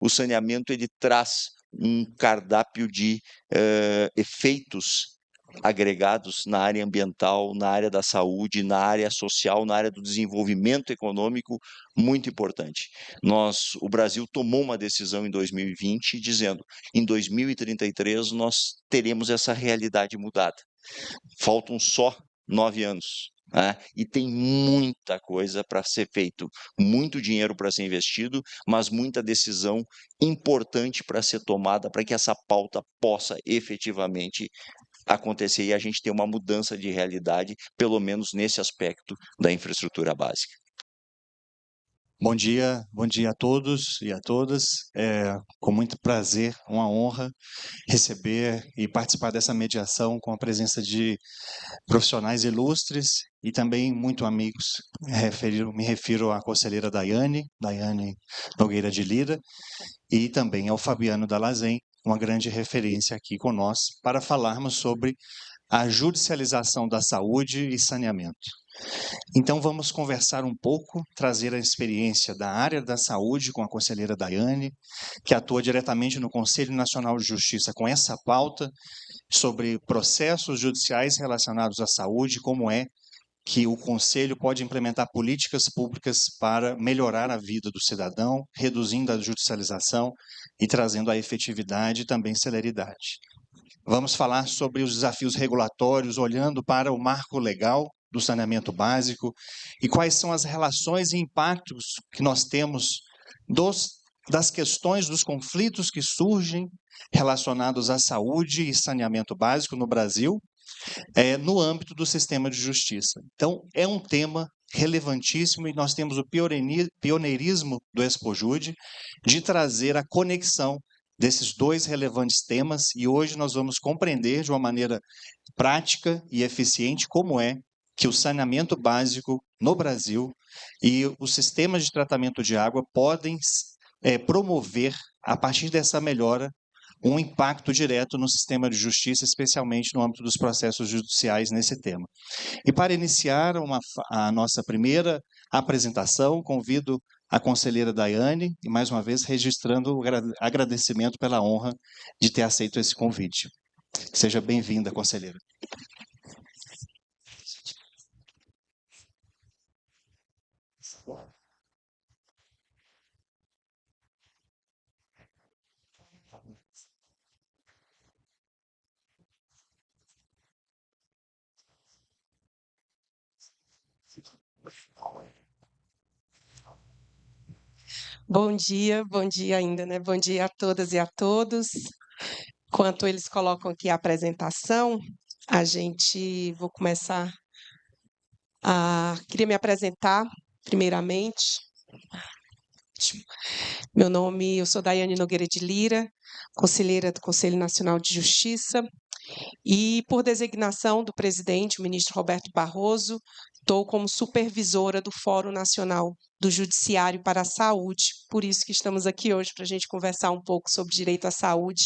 o saneamento ele traz um cardápio de efeitos agregados na área ambiental, na área da saúde, na área social, na área do desenvolvimento econômico, muito importante. O Brasil tomou uma decisão em 2020 dizendo, em 2033 nós teremos essa realidade mudada. Faltam só 9 anos. E tem muita coisa para ser feito, muito dinheiro para ser investido, mas muita decisão importante para ser tomada para que essa pauta possa efetivamente acontecer e a gente ter uma mudança de realidade, pelo menos nesse aspecto da infraestrutura básica. Bom dia a todos e a todas. É com muito prazer, uma honra receber e participar dessa mediação com a presença de profissionais ilustres e também muito amigos. Me refiro à conselheira Daiane Nogueira de Lira, e também ao Fabiano Dalazen, uma grande referência aqui conosco, para falarmos sobre a judicialização da saúde e saneamento. Então, vamos conversar um pouco, trazer a experiência da área da saúde com a conselheira Daiane, que atua diretamente no Conselho Nacional de Justiça com essa pauta, sobre processos judiciais relacionados à saúde, como é que o Conselho pode implementar políticas públicas para melhorar a vida do cidadão, reduzindo a judicialização e trazendo a efetividade e também celeridade. Vamos falar sobre os desafios regulatórios, olhando para o marco legal do saneamento básico e quais são as relações e impactos que nós temos das questões, dos conflitos que surgem relacionados à saúde e saneamento básico no Brasil, no âmbito do sistema de justiça. Então, é um tema relevantíssimo e nós temos o pioneirismo do Expojude de trazer a conexão desses dois relevantes temas, e hoje nós vamos compreender de uma maneira prática e eficiente como é que o saneamento básico no Brasil e os sistemas de tratamento de água podem promover, a partir dessa melhora, um impacto direto no sistema de justiça, especialmente no âmbito dos processos judiciais nesse tema. E para iniciar a nossa primeira apresentação, convido a conselheira Daiane, e mais uma vez registrando o agradecimento pela honra de ter aceito esse convite. Seja bem-vinda, conselheira. Bom dia ainda, né? Bom dia a todas e a todos. Enquanto eles colocam aqui a apresentação, vou começar queria me apresentar primeiramente. Eu sou Daiane Nogueira de Lira, conselheira do Conselho Nacional de Justiça, e por designação do presidente, o ministro Roberto Barroso, estou como supervisora do Fórum Nacional do Judiciário para a Saúde, por isso que estamos aqui hoje para a gente conversar um pouco sobre direito à saúde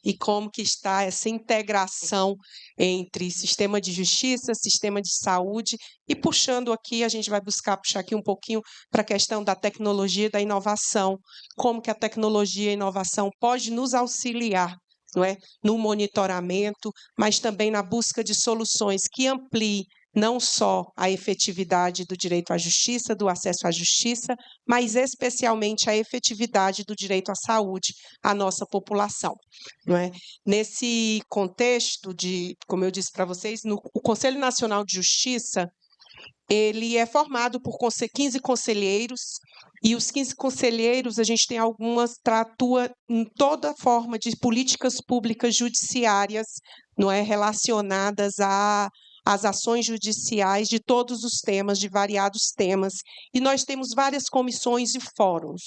e como que está essa integração entre sistema de justiça, sistema de saúde, e puxando aqui, a gente vai puxar aqui um pouquinho para a questão da tecnologia e da inovação, como que a tecnologia e a inovação pode nos auxiliar, não é, no monitoramento, mas também na busca de soluções que ampliem não só a efetividade do direito à justiça, do acesso à justiça, mas especialmente a efetividade do direito à saúde à nossa população, não é? Nesse contexto como eu disse para vocês, o Conselho Nacional de Justiça, ele é formado por 15 conselheiros, e os 15 conselheiros, a gente tem atua em toda forma de políticas públicas judiciárias, não é, relacionadas às ações judiciais de todos os temas, de variados temas. E nós temos várias comissões e fóruns.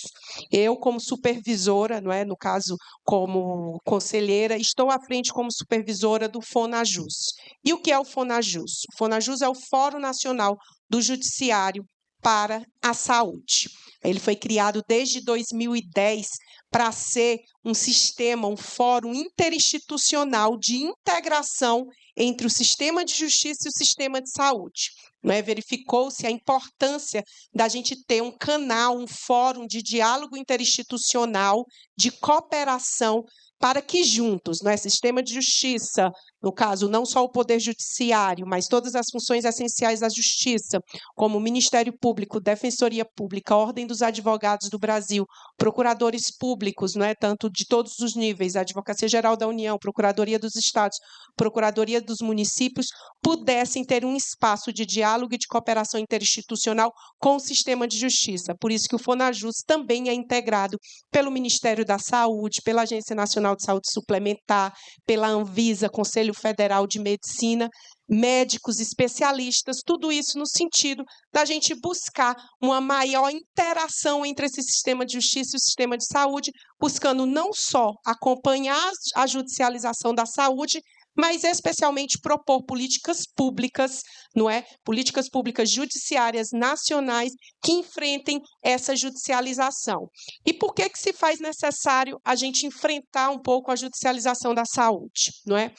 Eu, como supervisora, não é, no caso, como conselheira, estou à frente como supervisora do FONAJUS. E o que é o FONAJUS? O FONAJUS é o Fórum Nacional do Judiciário para a Saúde. Ele foi criado desde 2010 para ser um sistema, um fórum interinstitucional de integração entre o sistema de justiça e o sistema de saúde. Não é? Verificou-se a importância da gente ter um canal, um fórum de diálogo interinstitucional de cooperação para que juntos, não é, sistema de justiça, no caso, não só o Poder Judiciário, mas todas as funções essenciais da Justiça, como o Ministério Público, Defensoria Pública, Ordem dos Advogados do Brasil, procuradores públicos, não é, tanto de todos os níveis, a Advocacia Geral da União, Procuradoria dos Estados, Procuradoria dos Municípios, pudessem ter um espaço de diálogo e de cooperação interinstitucional com o sistema de justiça. Por isso que o FONAJUS também é integrado pelo Ministério da Saúde, pela Agência Nacional de Saúde Suplementar, pela Anvisa, Conselho Federal de Medicina, médicos, especialistas, tudo isso no sentido da gente buscar uma maior interação entre esse sistema de justiça e o sistema de saúde, buscando não só acompanhar a judicialização da saúde, mas especialmente propor políticas públicas, não é? Políticas públicas judiciárias nacionais que enfrentem essa judicialização. E por que se faz necessário a gente enfrentar um pouco a judicialização da saúde, não é?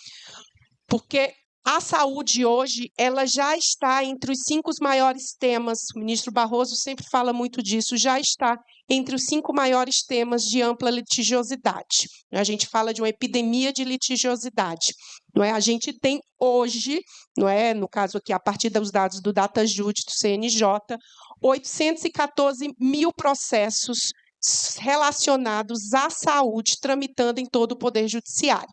Porque a saúde hoje, ela já está entre os 5 maiores temas, o ministro Barroso sempre fala muito disso, já está entre os 5 maiores temas de ampla litigiosidade. A gente fala de uma epidemia de litigiosidade. Não é? A gente tem hoje, não é? No caso aqui, a partir dos dados do DataJud, do CNJ, 814 mil processos relacionados à saúde tramitando em todo o Poder Judiciário.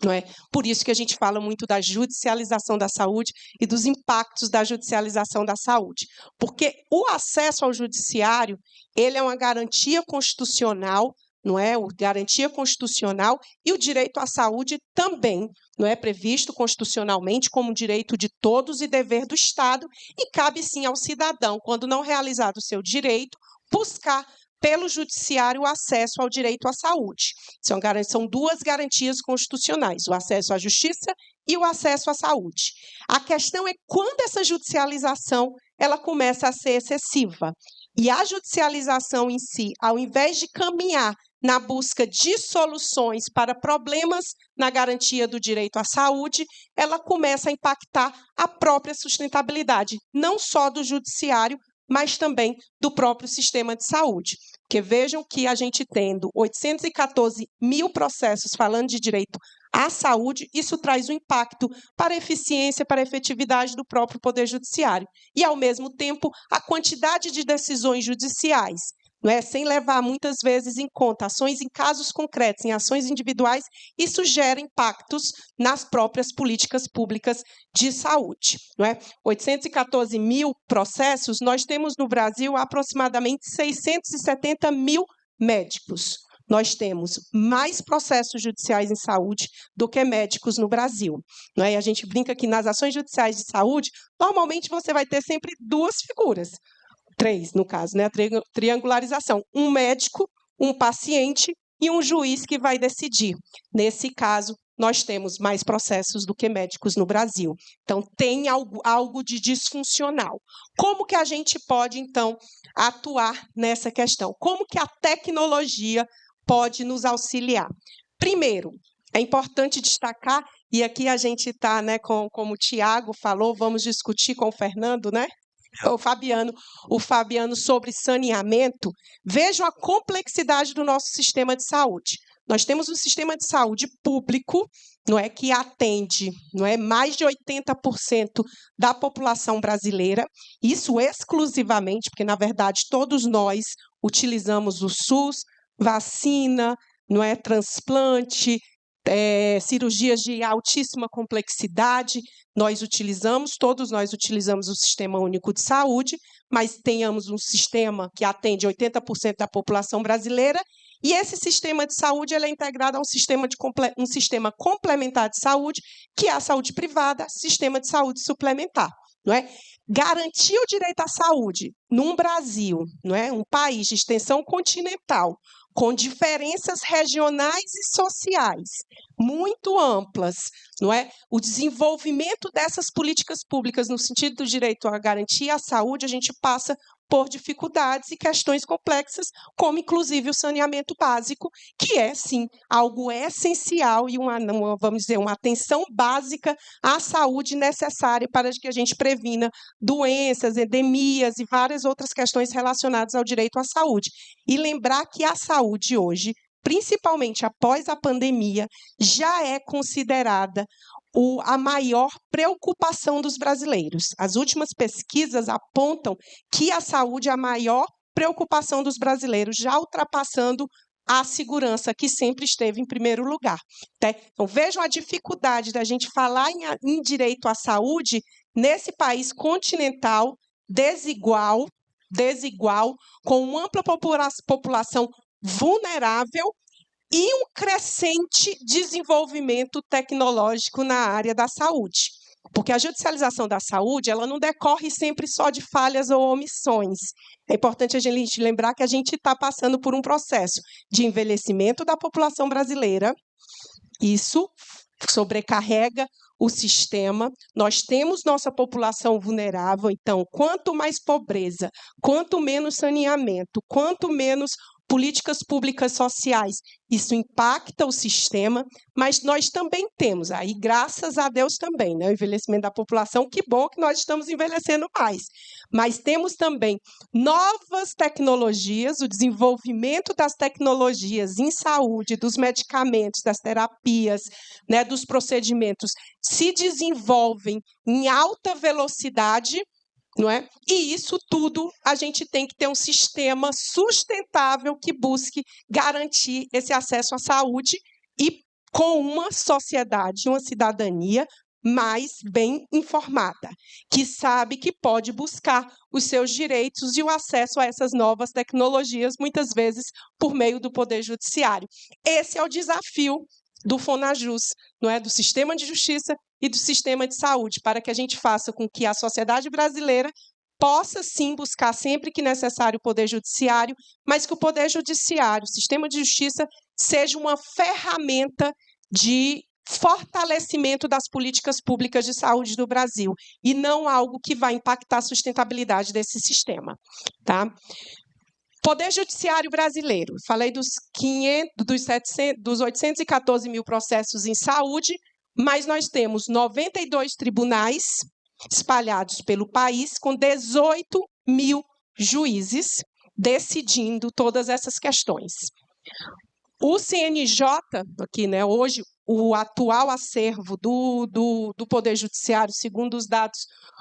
Não é? Por isso que a gente fala muito da judicialização da saúde e dos impactos da judicialização da saúde. Porque o acesso ao judiciário, ele é uma garantia constitucional, não é? Garantia constitucional e o direito à saúde também, não é previsto constitucionalmente como direito de todos e dever do Estado, e cabe sim ao cidadão, quando não realizado o seu direito, buscar pelo judiciário o acesso ao direito à saúde. São 2 garantias constitucionais, o acesso à justiça e o acesso à saúde. A questão é quando essa judicialização ela começa a ser excessiva. E a judicialização em si, ao invés de caminhar na busca de soluções para problemas na garantia do direito à saúde, ela começa a impactar a própria sustentabilidade, não só do judiciário, mas também do próprio sistema de saúde. Porque vejam que a gente tendo 814 mil processos falando de direito à saúde, isso traz um impacto para a eficiência, para a efetividade do próprio Poder Judiciário. E, ao mesmo tempo, a quantidade de decisões judiciais, não é? Sem levar muitas vezes em conta ações em casos concretos, em ações individuais, isso gera impactos nas próprias políticas públicas de saúde. Não é? 814 mil processos, nós temos no Brasil aproximadamente 670 mil médicos. Nós temos mais processos judiciais em saúde do que médicos no Brasil. Não é? E a gente brinca que nas ações judiciais de saúde, normalmente você vai ter sempre 2 figuras. 3, no caso, né? A triangularização. Um médico, um paciente e um juiz que vai decidir. Nesse caso, nós temos mais processos do que médicos no Brasil. Então, tem algo de disfuncional. Como que a gente pode, então, atuar nessa questão? Como que a tecnologia pode nos auxiliar? Primeiro, é importante destacar, e aqui a gente está, né, como o Tiago falou, vamos discutir com o Fernando, né? O Fabiano sobre saneamento. Vejam a complexidade do nosso sistema de saúde. Nós temos um sistema de saúde público, não é, que atende, não é, mais de 80% da população brasileira, isso exclusivamente, porque, na verdade, todos nós utilizamos o SUS, vacina, não é, transplante, cirurgias de altíssima complexidade, todos nós utilizamos o Sistema Único de Saúde, mas tenhamos um sistema que atende 80% da população brasileira, e esse sistema de saúde ele é integrado a um sistema complementar de saúde, que é a saúde privada, sistema de saúde suplementar. Não é? Garantir o direito à saúde num Brasil, não é? Um país de extensão continental, com diferenças regionais e sociais muito amplas, não é? O desenvolvimento dessas políticas públicas no sentido do direito à garantia à saúde, a gente passa por dificuldades e questões complexas, como inclusive o saneamento básico, que é, sim, algo essencial e vamos dizer, uma atenção básica à saúde necessária para que a gente previna doenças, endemias e várias outras questões relacionadas ao direito à saúde. E lembrar que a saúde hoje principalmente após a pandemia, já é considerada a maior preocupação dos brasileiros. As últimas pesquisas apontam que a saúde é a maior preocupação dos brasileiros, já ultrapassando a segurança, que sempre esteve em primeiro lugar. Então, vejam a dificuldade da gente falar em direito à saúde nesse país continental, desigual, com uma ampla população vulnerável e um crescente desenvolvimento tecnológico na área da saúde. Porque a judicialização da saúde, ela não decorre sempre só de falhas ou omissões. É importante a gente lembrar que a gente está passando por um processo de envelhecimento da população brasileira. Isso sobrecarrega o sistema. Nós temos nossa população vulnerável, então, quanto mais pobreza, quanto menos saneamento, quanto menos políticas públicas sociais, isso impacta o sistema, mas nós também temos, aí graças a Deus também, né, o envelhecimento da população, que bom que nós estamos envelhecendo mais, mas temos também novas tecnologias, o desenvolvimento das tecnologias em saúde, dos medicamentos, das terapias, né, dos procedimentos, se desenvolvem em alta velocidade, não é? E isso tudo a gente tem que ter um sistema sustentável que busque garantir esse acesso à saúde e com uma sociedade, uma cidadania mais bem informada, que sabe que pode buscar os seus direitos e o acesso a essas novas tecnologias, muitas vezes por meio do Poder Judiciário. Esse é o desafio do FONAJUS, não é? Do sistema de justiça e do sistema de saúde, para que a gente faça com que a sociedade brasileira possa, sim, buscar sempre que necessário o Poder Judiciário, mas que o Poder Judiciário, o sistema de justiça, seja uma ferramenta de fortalecimento das políticas públicas de saúde do Brasil, e não algo que vai impactar a sustentabilidade desse sistema. Tá? Poder Judiciário brasileiro, falei dos 814 mil processos em saúde, mas nós temos 92 tribunais espalhados pelo país, com 18 mil juízes decidindo todas essas questões. O CNJ, aqui, né, hoje, o atual acervo do Poder Judiciário, segundo os dados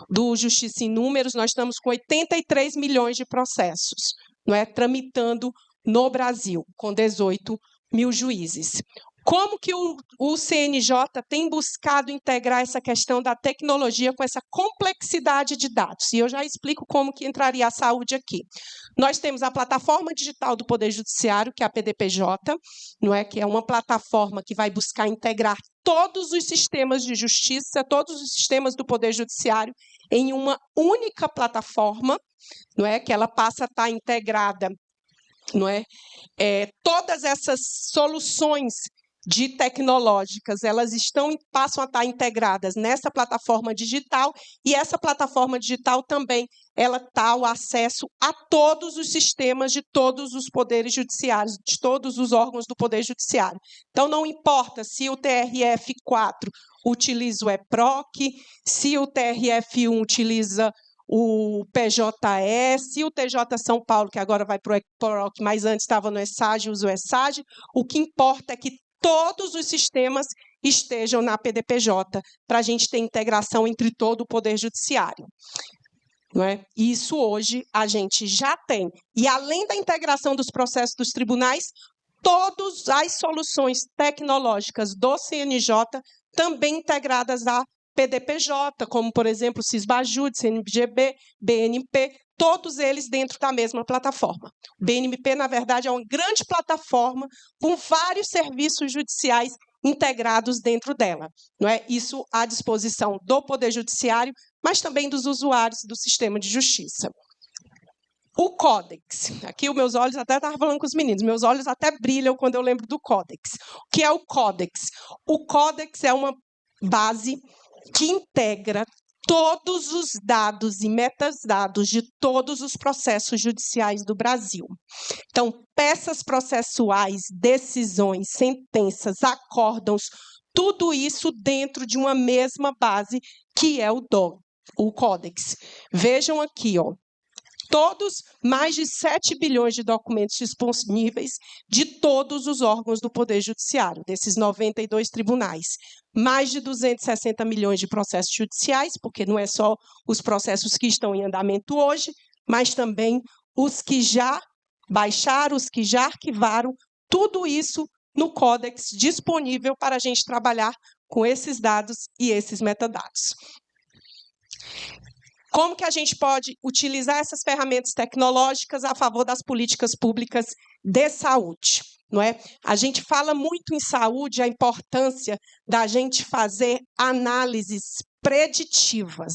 do Justiça em Números, nós estamos com 83 milhões de processos, não é, tramitando no Brasil, com 18 mil juízes. Como que o CNJ tem buscado integrar essa questão da tecnologia com essa complexidade de dados? E eu já explico como que entraria a saúde aqui. Nós temos a plataforma digital do Poder Judiciário, que é a PDPJ, não é? Que é uma plataforma que vai buscar integrar todos os sistemas de justiça, todos os sistemas do Poder Judiciário em uma única plataforma, não é? Que ela passa a estar integrada, não é? Todas essas soluções tecnológicas, elas passam a estar integradas nessa plataforma digital, e essa plataforma digital também ela dá o acesso a todos os sistemas de todos os poderes judiciários, de todos os órgãos do Poder Judiciário. Então, não importa se o TRF4 utiliza o EPROC, se o TRF1 utiliza o PJE, se o TJ São Paulo, que agora vai para o EPROC, mas antes estava no ESAG, usa o ESAG, o que importa é que todos os sistemas estejam na PDPJ, para a gente ter integração entre todo o Poder Judiciário. Não é? Isso hoje a gente já tem. E, além da integração dos processos dos tribunais, todas as soluções tecnológicas do CNJ também integradas à PDPJ, como, por exemplo, CISBAJUD, CNBGB, BNP, todos eles dentro da mesma plataforma. O BNP, na verdade, é uma grande plataforma com vários serviços judiciais integrados dentro dela. Não é? Isso à disposição do Poder Judiciário, mas também dos usuários do sistema de justiça. O Códex. Aqui os meus olhos, até estava falando com os meninos, meus olhos até brilham quando eu lembro do Códex. O que é o Códex? O Códex é uma base que integra todos os dados e metadados de todos os processos judiciais do Brasil. Então, peças processuais, decisões, sentenças, acórdãos, tudo isso dentro de uma mesma base, que é o Códex. Vejam aqui, ó. Todos, mais de 7 bilhões de documentos disponíveis de todos os órgãos do Poder Judiciário, desses 92 tribunais. Mais de 260 milhões de processos judiciais, porque não é só os processos que estão em andamento hoje, mas também os que já baixaram, os que já arquivaram, tudo isso no Códex disponível para a gente trabalhar com esses dados e esses metadados. Como que a gente pode utilizar essas ferramentas tecnológicas a favor das políticas públicas de saúde? Não é? A gente fala muito em saúde a importância da gente fazer análises preditivas,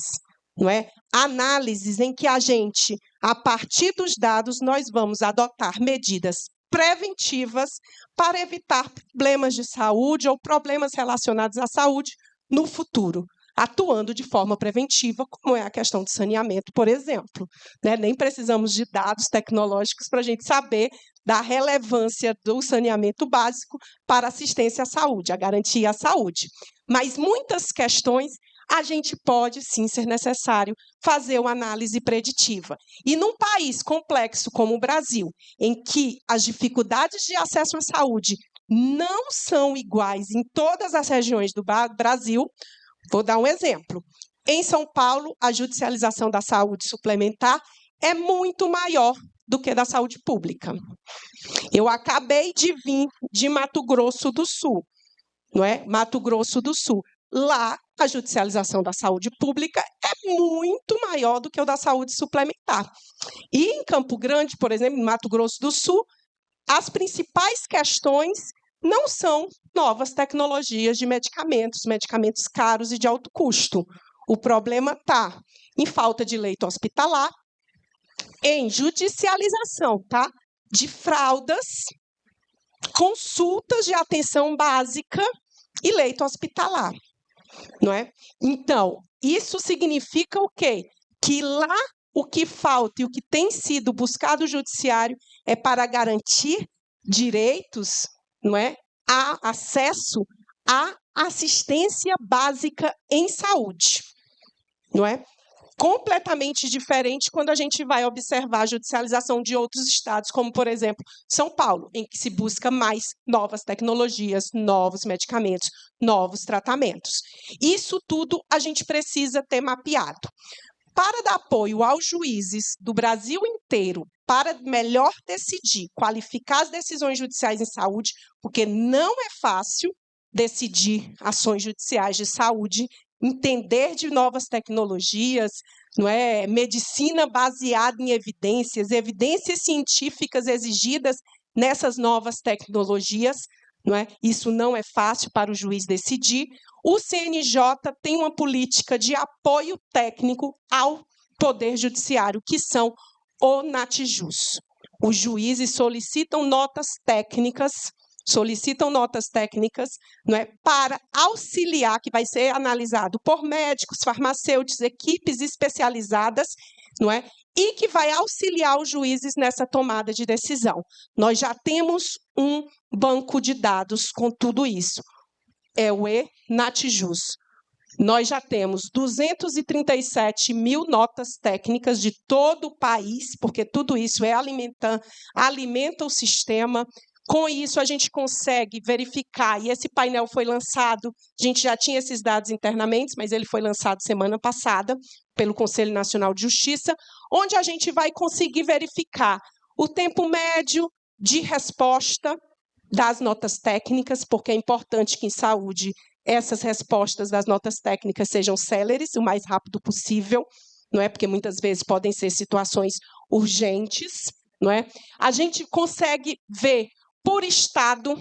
não é? Análises em que a gente, a partir dos dados, nós vamos adotar medidas preventivas para evitar problemas de saúde ou problemas relacionados à saúde no futuro, atuando de forma preventiva, como é a questão do saneamento, por exemplo. Né? Nem precisamos de dados tecnológicos para a gente saber da relevância do saneamento básico para a assistência à saúde, a garantia à saúde. Mas muitas questões a gente pode, sim, ser necessário fazer uma análise preditiva. E num país complexo como o Brasil, em que as dificuldades de acesso à saúde não são iguais em todas as regiões do Brasil, vou dar um exemplo. Em São Paulo, a judicialização da saúde suplementar é muito maior do que da saúde pública. Eu acabei de vir de Mato Grosso do Sul, não é? Mato Grosso do Sul. Lá, a judicialização da saúde pública é muito maior do que o da saúde suplementar. E em Campo Grande, por exemplo, em Mato Grosso do Sul, as principais questões não são novas tecnologias de medicamentos, medicamentos caros e de alto custo. O problema está em falta de leito hospitalar, em judicialização, tá? De fraldas, consultas de atenção básica e leito hospitalar, não é? Então, isso significa o quê? Que lá o que falta e o que tem sido buscado o judiciário é para garantir direitos, não é? A acesso à assistência básica em saúde, não é? Completamente diferente quando a gente vai observar a judicialização de outros estados, como, por exemplo, São Paulo, em que se busca mais novas tecnologias, novos medicamentos, novos tratamentos. Isso tudo a gente precisa ter mapeado. Para dar apoio aos juízes do Brasil inteiro, para melhor decidir, qualificar as decisões judiciais em saúde, porque não é fácil decidir ações judiciais de saúde, entender de novas tecnologias, não é? Medicina baseada em evidências, evidências científicas exigidas nessas novas tecnologias, não é? Isso não é fácil para o juiz decidir. O CNJ tem uma política de apoio técnico ao Poder Judiciário, que são o NATJUS. Os juízes solicitam notas técnicas, não é, para auxiliar, que vai ser analisado por médicos, farmacêuticos, equipes especializadas, não é, e que vai auxiliar os juízes nessa tomada de decisão. Nós já temos um banco de dados com tudo isso. É o eNATJUS. Nós já temos 237 mil notas técnicas de todo o país, porque tudo isso alimenta o sistema. Com isso, a gente consegue verificar, e esse painel foi lançado, a gente já tinha esses dados internamente, mas ele foi lançado semana passada pelo Conselho Nacional de Justiça, onde a gente vai conseguir verificar o tempo médio de resposta das notas técnicas, porque é importante que em saúde essas respostas das notas técnicas sejam céleres, o mais rápido possível, não é? Porque muitas vezes podem ser situações urgentes, não é? A gente consegue ver por estado,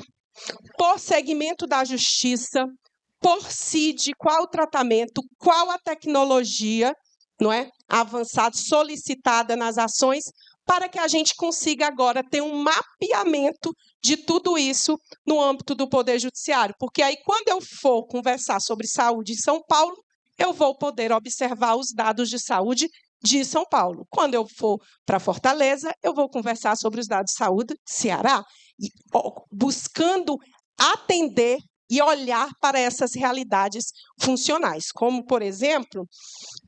por segmento da justiça, por CID, qual o tratamento, qual a tecnologia, não é, avançada, solicitada nas ações, para que a gente consiga agora ter um mapeamento de tudo isso no âmbito do Poder Judiciário. Porque aí, quando eu for conversar sobre saúde em São Paulo, eu vou poder observar os dados de saúde de São Paulo. Quando eu for para Fortaleza, eu vou conversar sobre os dados de saúde de Ceará, buscando atender e olhar para essas realidades funcionais. Como, por exemplo,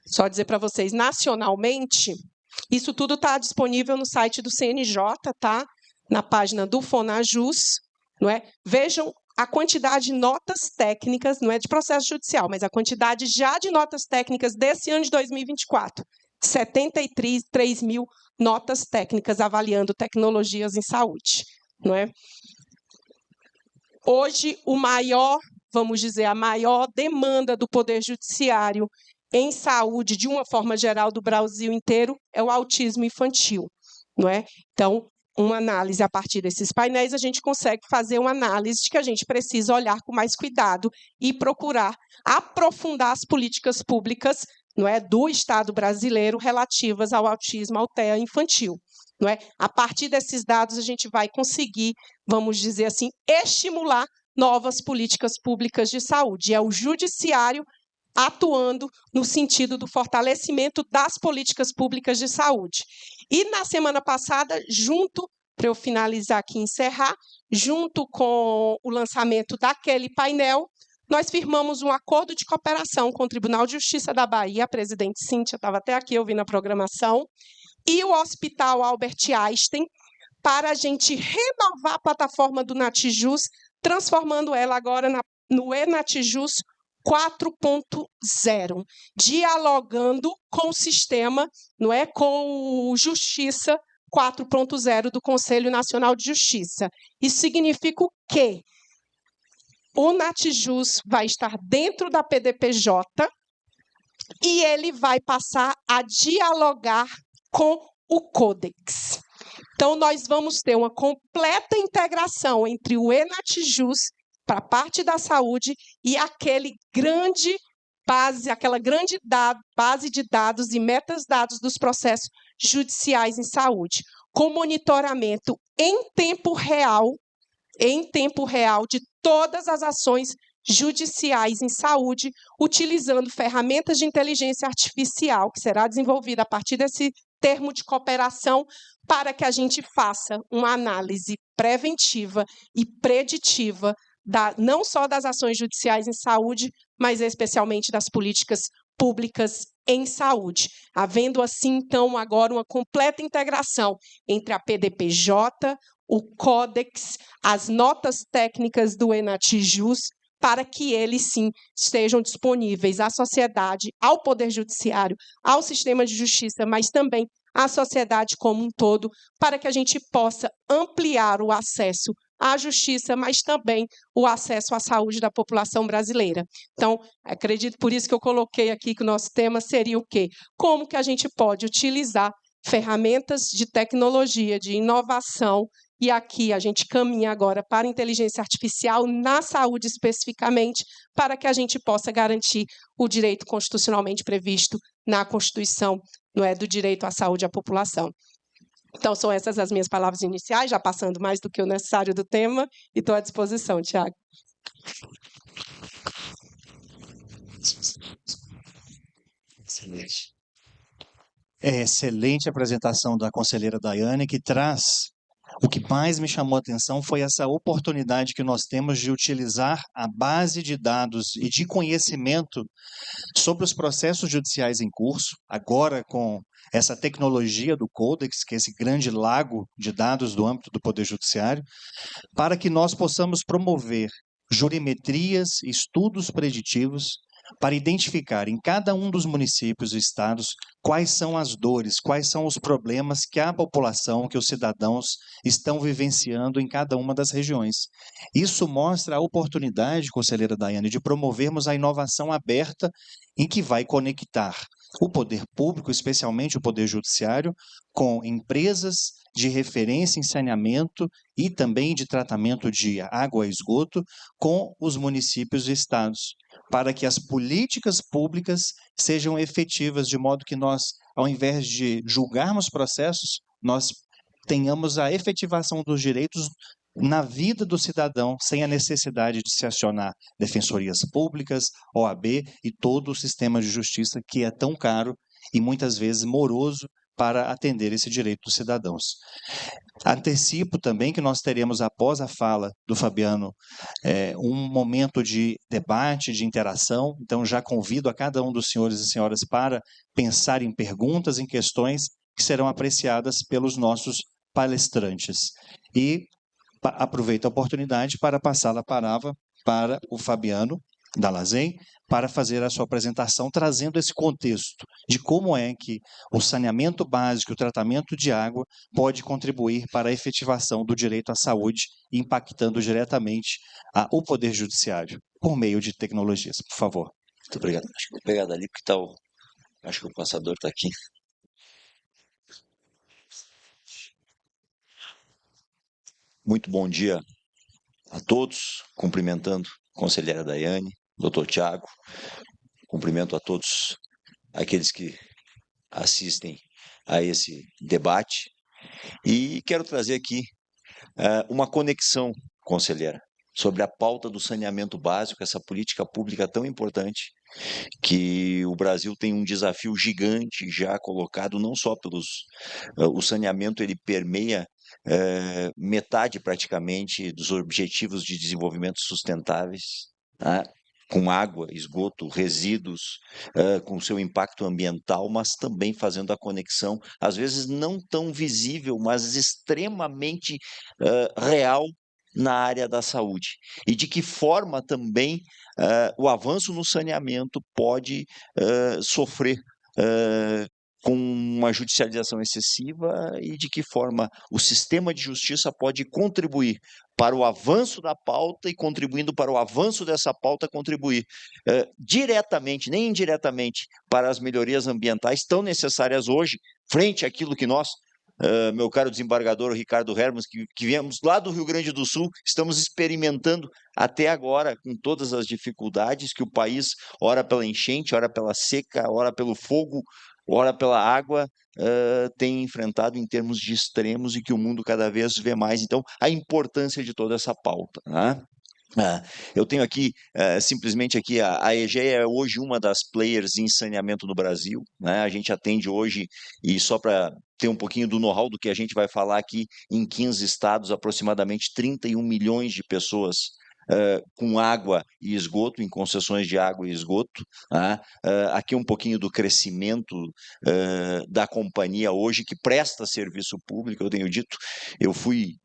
só dizer para vocês, nacionalmente, Isso tudo está disponível no site do CNJ, tá? Na página do Fonajus, não é? Vejam a quantidade de notas técnicas, não é de processo judicial, mas a quantidade já de notas técnicas desse ano de 2024. 73 mil notas técnicas avaliando tecnologias em saúde, não é? Hoje, vamos dizer, a maior demanda do Poder Judiciário em saúde, de uma forma geral, do Brasil inteiro, é o autismo infantil, não é? Então, uma análise a partir desses painéis, a gente consegue fazer uma análise de que a gente precisa olhar com mais cuidado e procurar aprofundar as políticas públicas, não é, do Estado brasileiro relativas ao autismo, ao TEA infantil. Não é? A partir desses dados, a gente vai conseguir, vamos dizer assim, estimular novas políticas públicas de saúde. É o judiciário atuando no sentido do fortalecimento das políticas públicas de saúde. E na semana passada, para eu finalizar aqui e encerrar, junto com o lançamento daquele painel, nós firmamos um acordo de cooperação com o Tribunal de Justiça da Bahia, a presidente Cíntia estava até aqui ouvindo a programação, e o Hospital Albert Einstein, para a gente renovar a plataforma do Natijus, transformando ela agora no eNatijus 4.0, dialogando com o sistema, não é, com o Justiça 4.0 do Conselho Nacional de Justiça. Isso significa o quê? O Natijus vai estar dentro da PDPJ e ele vai passar a dialogar com o Codex. Então, nós vamos ter uma completa integração entre o eNatijus, para a parte da saúde, e aquela grande base de dados e metadados dos processos judiciais em saúde, com monitoramento em tempo real de todas as ações judiciais em saúde, utilizando ferramentas de inteligência artificial, que será desenvolvida a partir desse termo de cooperação, para que a gente faça uma análise preventiva e preditiva, não só das ações judiciais em saúde, mas especialmente das políticas públicas em saúde. Havendo assim, então, agora uma completa integração entre a PDPJ, o Codex, as notas técnicas do eNatijus, para que eles, sim, estejam disponíveis à sociedade, ao Poder Judiciário, ao sistema de justiça, mas também à sociedade como um todo, para que a gente possa ampliar o acesso à justiça, mas também o acesso à saúde da população brasileira. Então, acredito, por isso que eu coloquei aqui que o nosso tema seria o quê? Como que a gente pode utilizar ferramentas de tecnologia, de inovação, e aqui a gente caminha agora para a inteligência artificial na saúde especificamente, para que a gente possa garantir o direito constitucionalmente previsto na Constituição, não é, do direito à saúde à população. Então, são essas as minhas palavras iniciais, já passando mais do que o necessário do tema, e estou à disposição, Tiago. Excelente. Excelente a apresentação da conselheira Daiane, que traz. O que mais me chamou a atenção foi essa oportunidade que nós temos de utilizar a base de dados e de conhecimento sobre os processos judiciais em curso, agora com essa tecnologia do Codex, que é esse grande lago de dados do âmbito do Poder Judiciário, para que nós possamos promover jurimetrias, estudos preditivos, para identificar em cada um dos municípios e estados quais são as dores, quais são os problemas que a população, que os cidadãos estão vivenciando em cada uma das regiões. Isso mostra a oportunidade, conselheira Daiane, de promovermos a inovação aberta em que vai conectar o poder público, especialmente o poder judiciário, com empresas de referência em saneamento e também de tratamento de água e esgoto com os municípios e estados, para que as políticas públicas sejam efetivas, de modo que nós, ao invés de julgarmos processos, nós tenhamos a efetivação dos direitos na vida do cidadão, sem a necessidade de se acionar defensorias públicas, OAB e todo o sistema de justiça que é tão caro e muitas vezes moroso para atender esse direito dos cidadãos. Antecipo também que nós teremos, após a fala do Fabiano, um momento de debate, de interação. Então, já convido a cada um dos senhores e senhoras para pensar em perguntas, em questões, que serão apreciadas pelos nossos palestrantes. E aproveito a oportunidade para passar a palavra para o Fabiano Dallazen, para fazer a sua apresentação, trazendo esse contexto de como é que o saneamento básico, o tratamento de água, pode contribuir para a efetivação do direito à saúde, impactando diretamente o Poder Judiciário, por meio de tecnologias. Por favor. Muito obrigado. Acho que vou pegar dali, porque tá acho que o passador está aqui. Muito bom dia a todos, cumprimentando a conselheira Daiane, doutor Tiago, cumprimento a todos aqueles que assistem a esse debate e quero trazer aqui uma conexão, conselheira, sobre a pauta do saneamento básico, essa política pública tão importante, que o Brasil tem um desafio gigante já colocado, não só pelos... o saneamento, ele permeia metade praticamente dos objetivos de desenvolvimento sustentáveis, né? Com água, esgoto, resíduos, com seu impacto ambiental, mas também fazendo a conexão, às vezes não tão visível, mas extremamente real na área da saúde. E de que forma também o avanço no saneamento pode sofrer com uma judicialização excessiva e de que forma o sistema de justiça pode contribuir para o avanço da pauta e, contribuindo para o avanço dessa pauta, contribuir diretamente, nem indiretamente, para as melhorias ambientais tão necessárias hoje, frente àquilo que nós, meu caro desembargador Ricardo Hermans, que viemos lá do Rio Grande do Sul, estamos experimentando até agora, com todas as dificuldades que o país, ora pela enchente, ora pela seca, ora pelo fogo, ora pela água, tem enfrentado em termos de extremos e que o mundo cada vez vê mais. Então, a importância de toda essa pauta, né? Eu tenho aqui, simplesmente aqui, a EGEA é hoje uma das players em saneamento no Brasil, né? A gente atende hoje, e só para ter um pouquinho do know-how do que a gente vai falar aqui, em 15 estados, aproximadamente 31 milhões de pessoas com água e esgoto, em concessões de água e esgoto. Aqui um pouquinho do crescimento da companhia hoje, que presta serviço público. Eu tenho dito, eu fui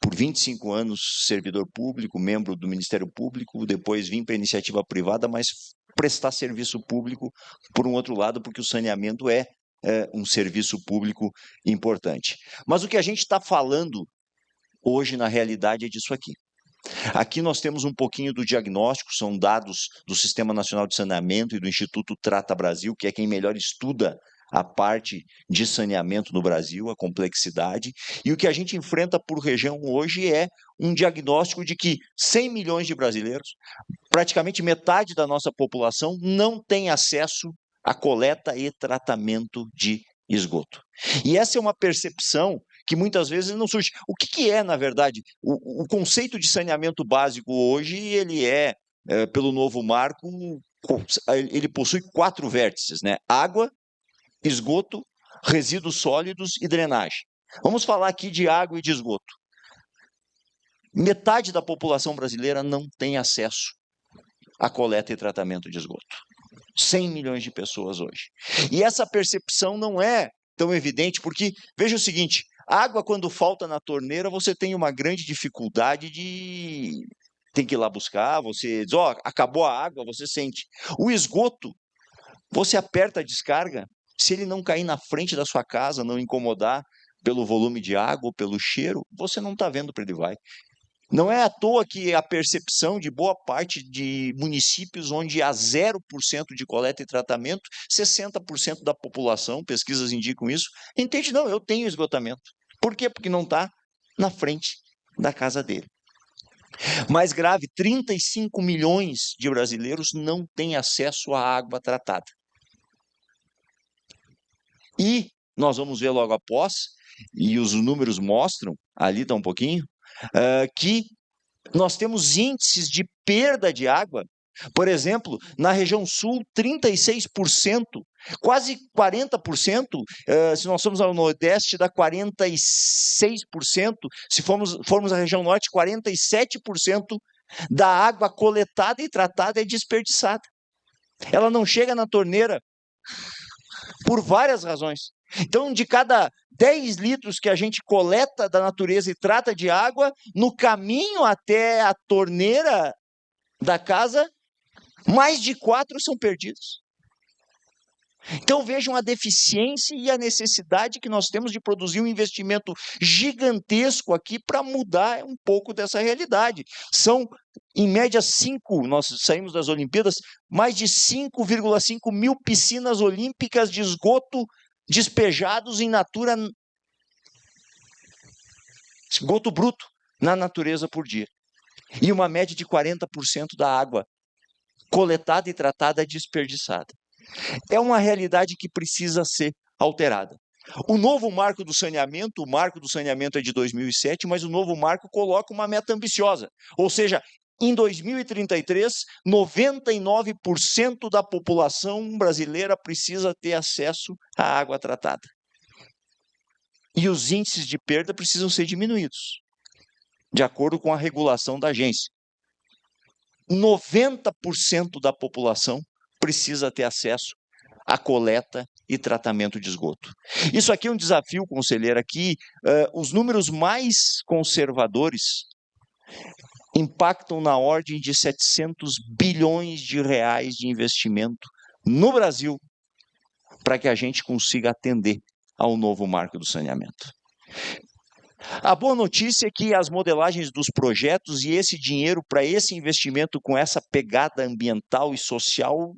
por 25 anos servidor público, membro do Ministério Público, depois vim para a iniciativa privada, mas prestar serviço público por um outro lado, porque o saneamento é um serviço público importante. Mas o que a gente está falando hoje, na realidade, é disso aqui. Aqui nós temos um pouquinho do diagnóstico, são dados do Sistema Nacional de Saneamento e do Instituto Trata Brasil, que é quem melhor estuda a parte de saneamento no Brasil, a complexidade, e o que a gente enfrenta por região hoje é um diagnóstico de que 100 milhões de brasileiros, praticamente metade da nossa população, não tem acesso à coleta e tratamento de esgoto. E essa é uma percepção que muitas vezes não surge. O que é, na verdade, o conceito de saneamento básico hoje, ele pelo novo marco, ele possui 4 vértices, né? Água, esgoto, resíduos sólidos e drenagem. Vamos falar aqui de água e de esgoto. Metade da população brasileira não tem acesso à coleta e tratamento de esgoto. 100 milhões de pessoas hoje. E essa percepção não é tão evidente, porque, veja o seguinte, água quando falta na torneira, você tem uma grande dificuldade de... Tem que ir lá buscar, você diz, acabou a água, você sente. O esgoto, você aperta a descarga, se ele não cair na frente da sua casa, não incomodar pelo volume de água ou pelo cheiro, você não está vendo para ele vai. Não é à toa que a percepção de boa parte de municípios onde há 0% de coleta e tratamento, 60% da população, pesquisas indicam isso, entende, não, eu tenho esgotamento. Por quê? Porque não está na frente da casa dele. Mais grave, 35 milhões de brasileiros não têm acesso à água tratada. E nós vamos ver logo após, e os números mostram, ali está um pouquinho, que nós temos índices de perda de água. Por exemplo, na região sul, 36%, quase 40%, se nós formos ao nordeste, dá 46%, se formos à região norte, 47% da água coletada e tratada é desperdiçada. Ela não chega na torneira por várias razões. Então, de cada 10 litros que a gente coleta da natureza e trata de água, no caminho até a torneira da casa, mais de 4 são perdidos. Então vejam a deficiência e a necessidade que nós temos de produzir um investimento gigantesco aqui para mudar um pouco dessa realidade. São, em média, nós saímos das Olimpíadas, mais de 5,5 mil piscinas olímpicas de esgoto despejados em esgoto bruto na natureza por dia. E uma média de 40% da água coletada e tratada é desperdiçada. É uma realidade que precisa ser alterada. O novo marco do saneamento, o marco do saneamento é de 2007, mas o novo marco coloca uma meta ambiciosa. Ou seja, em 2033, 99% da população brasileira precisa ter acesso à água tratada. E os índices de perda precisam ser diminuídos, de acordo com a regulação da agência. 90% da população precisa ter acesso à coleta e tratamento de esgoto. Isso aqui é um desafio, conselheira, que os números mais conservadores impactam na ordem de 700 bilhões de reais de investimento no Brasil para que a gente consiga atender ao novo marco do saneamento. A boa notícia é que as modelagens dos projetos e esse dinheiro para esse investimento com essa pegada ambiental e social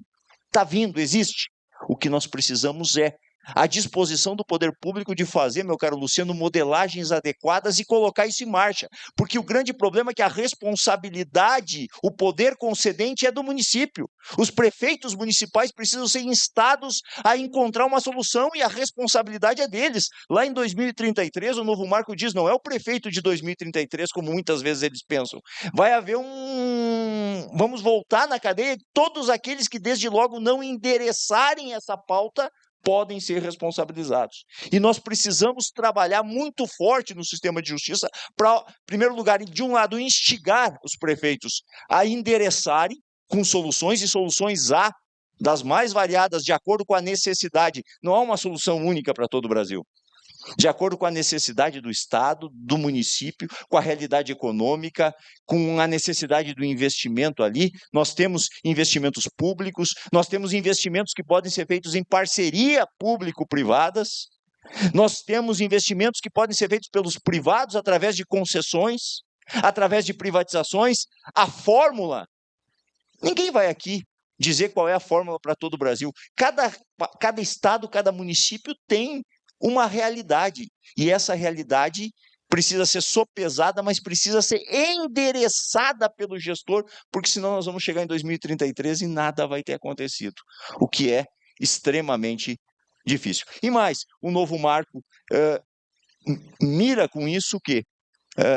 está vindo, existe. O que nós precisamos é a disposição do poder público de fazer, meu caro Luciano, modelagens adequadas e colocar isso em marcha. Porque o grande problema é que a responsabilidade, o poder concedente é do município. Os prefeitos municipais precisam ser instados a encontrar uma solução e a responsabilidade é deles. Lá em 2033, o novo marco diz, não é o prefeito de 2033, como muitas vezes eles pensam. Vai haver vamos voltar na cadeia, todos aqueles que desde logo não endereçarem essa pauta podem ser responsabilizados. E nós precisamos trabalhar muito forte no sistema de justiça para, em primeiro lugar, de um lado, instigar os prefeitos a endereçarem com soluções, e soluções das mais variadas, de acordo com a necessidade. Não há uma solução única para todo o Brasil. De acordo com a necessidade do Estado, do município, com a realidade econômica, com a necessidade do investimento ali. Nós temos investimentos públicos, nós temos investimentos que podem ser feitos em parceria público-privadas, nós temos investimentos que podem ser feitos pelos privados através de concessões, através de privatizações. A fórmula, ninguém vai aqui dizer qual é a fórmula para todo o Brasil. Cada estado, cada município tem uma realidade, e essa realidade precisa ser sopesada, mas precisa ser endereçada pelo gestor, porque senão nós vamos chegar em 2033 e nada vai ter acontecido, o que é extremamente difícil. E mais, o novo marco mira com isso o quê?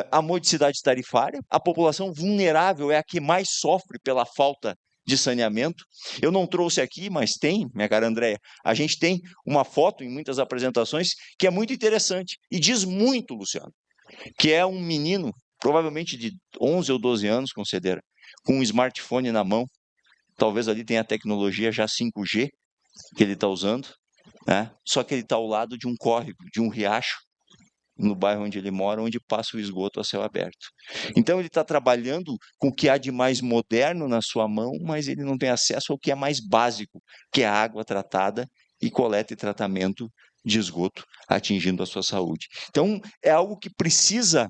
A modicidade tarifária. A população vulnerável é a que mais sofre pela falta de saneamento. Eu não trouxe aqui, mas tem, minha cara Andréia, a gente tem uma foto em muitas apresentações que é muito interessante e diz muito, Luciano, que é um menino, provavelmente de 11 ou 12 anos, considera, com um smartphone na mão, talvez ali tenha a tecnologia já 5G que ele está usando, né? Só que ele está ao lado de um córrego, de um riacho, no bairro onde ele mora, onde passa o esgoto a céu aberto. Então ele está trabalhando com o que há de mais moderno na sua mão, mas ele não tem acesso ao que é mais básico, que é a água tratada e coleta e tratamento de esgoto, atingindo a sua saúde. Então é algo que precisa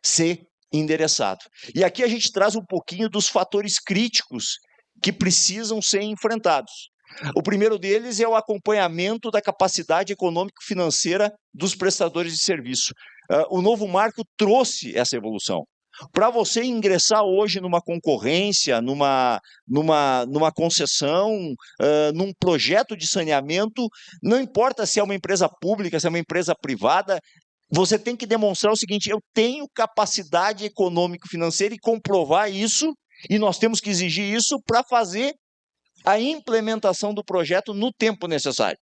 ser endereçado. E aqui a gente traz um pouquinho dos fatores críticos que precisam ser enfrentados. O primeiro deles é o acompanhamento da capacidade econômico-financeira dos prestadores de serviço. O novo marco trouxe essa evolução. Para você ingressar hoje numa concorrência, numa concessão, num projeto de saneamento, não importa se é uma empresa pública, se é uma empresa privada, você tem que demonstrar o seguinte: eu tenho capacidade econômico-financeira e comprovar isso, e nós temos que exigir isso para fazer a implementação do projeto no tempo necessário.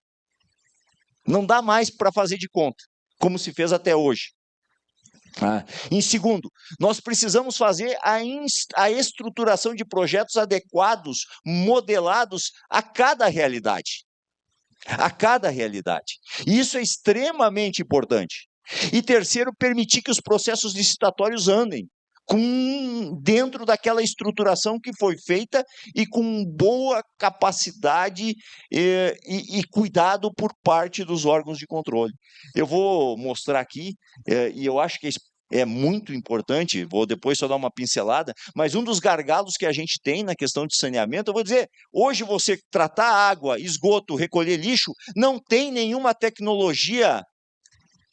Não dá mais para fazer de conta, como se fez até hoje. Em segundo, nós precisamos fazer a estruturação de projetos adequados, modelados a cada realidade. a cada realidade. E isso é extremamente importante. E terceiro, permitir que os processos licitatórios andem dentro daquela estruturação que foi feita e com boa capacidade e cuidado por parte dos órgãos de controle. Eu vou mostrar aqui, e eu acho que é muito importante, vou depois só dar uma pincelada, mas um dos gargalos que a gente tem na questão de saneamento, eu vou dizer, hoje você tratar água, esgoto, recolher lixo, não tem nenhuma tecnologia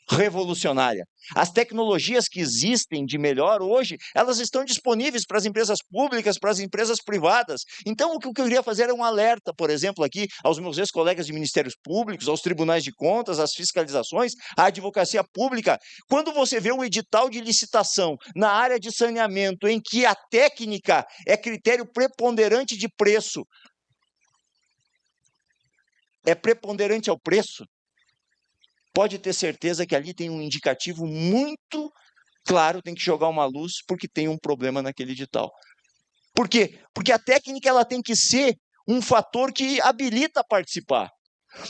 revolucionária. As tecnologias que existem de melhor hoje, elas estão disponíveis para as empresas públicas, para as empresas privadas. Então, o que eu queria fazer era um alerta, por exemplo, aqui aos meus ex-colegas de ministérios públicos, aos tribunais de contas, às fiscalizações, à advocacia pública. Quando você vê um edital de licitação na área de saneamento em que a técnica é critério preponderante de preço, é preponderante ao preço, pode ter certeza que ali tem um indicativo muito claro, tem que jogar uma luz, porque tem um problema naquele edital. Por quê? Porque a técnica ela tem que ser um fator que habilita a participar.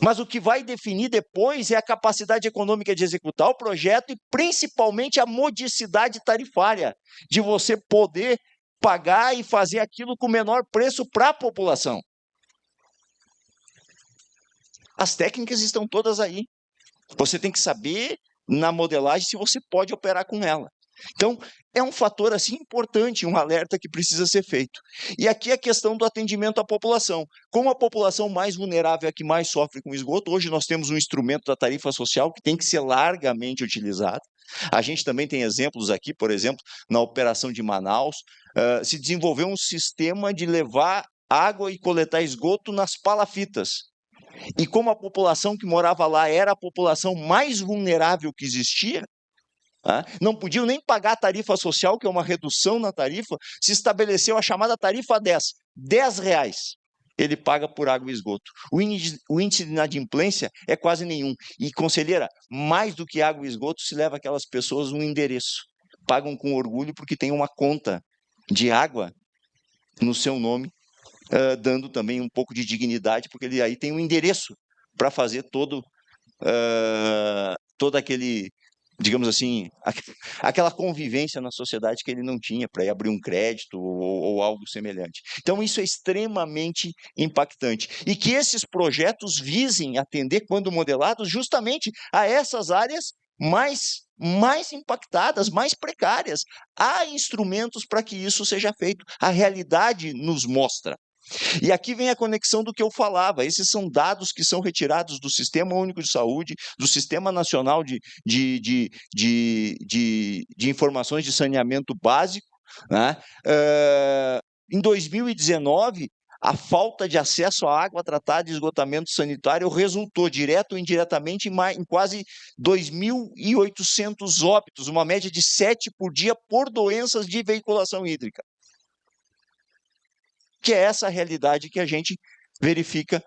Mas o que vai definir depois é a capacidade econômica de executar o projeto e principalmente a modicidade tarifária, de você poder pagar e fazer aquilo com o menor preço para a população. As técnicas estão todas aí. Você tem que saber, na modelagem, se você pode operar com ela. Então, é um fator assim importante, um alerta que precisa ser feito. E aqui a questão do atendimento à população. Como a população mais vulnerável é a que mais sofre com esgoto, hoje nós temos um instrumento da tarifa social que tem que ser largamente utilizado. A gente também tem exemplos aqui, por exemplo, na operação de Manaus, se desenvolveu um sistema de levar água e coletar esgoto nas palafitas. E como a população que morava lá era a população mais vulnerável que existia, não podiam nem pagar a tarifa social, que é uma redução na tarifa, se estabeleceu a chamada tarifa 10, R$10 ele paga por água e esgoto. O índice de inadimplência é quase nenhum. E, conselheira, mais do que água e esgoto, se leva aquelas pessoas um endereço. Pagam com orgulho porque tem uma conta de água no seu nome, dando também um pouco de dignidade, porque ele aí tem um endereço para fazer todo aquele, digamos assim, aquela convivência na sociedade que ele não tinha para ir abrir um crédito ou algo semelhante. Então, isso é extremamente impactante. E que esses projetos visem atender, quando modelados, justamente a essas áreas mais impactadas, mais precárias. Há instrumentos para que isso seja feito. A realidade nos mostra. E aqui vem a conexão do que eu falava. Esses são dados que são retirados do Sistema Único de Saúde, do Sistema Nacional de Informações de Saneamento Básico, né? Em 2019, a falta de acesso à água tratada e esgotamento sanitário resultou, direto ou indiretamente, em quase 2.800 óbitos, uma média de 7 por dia por doenças de veiculação hídrica. Que é essa realidade que a gente verifica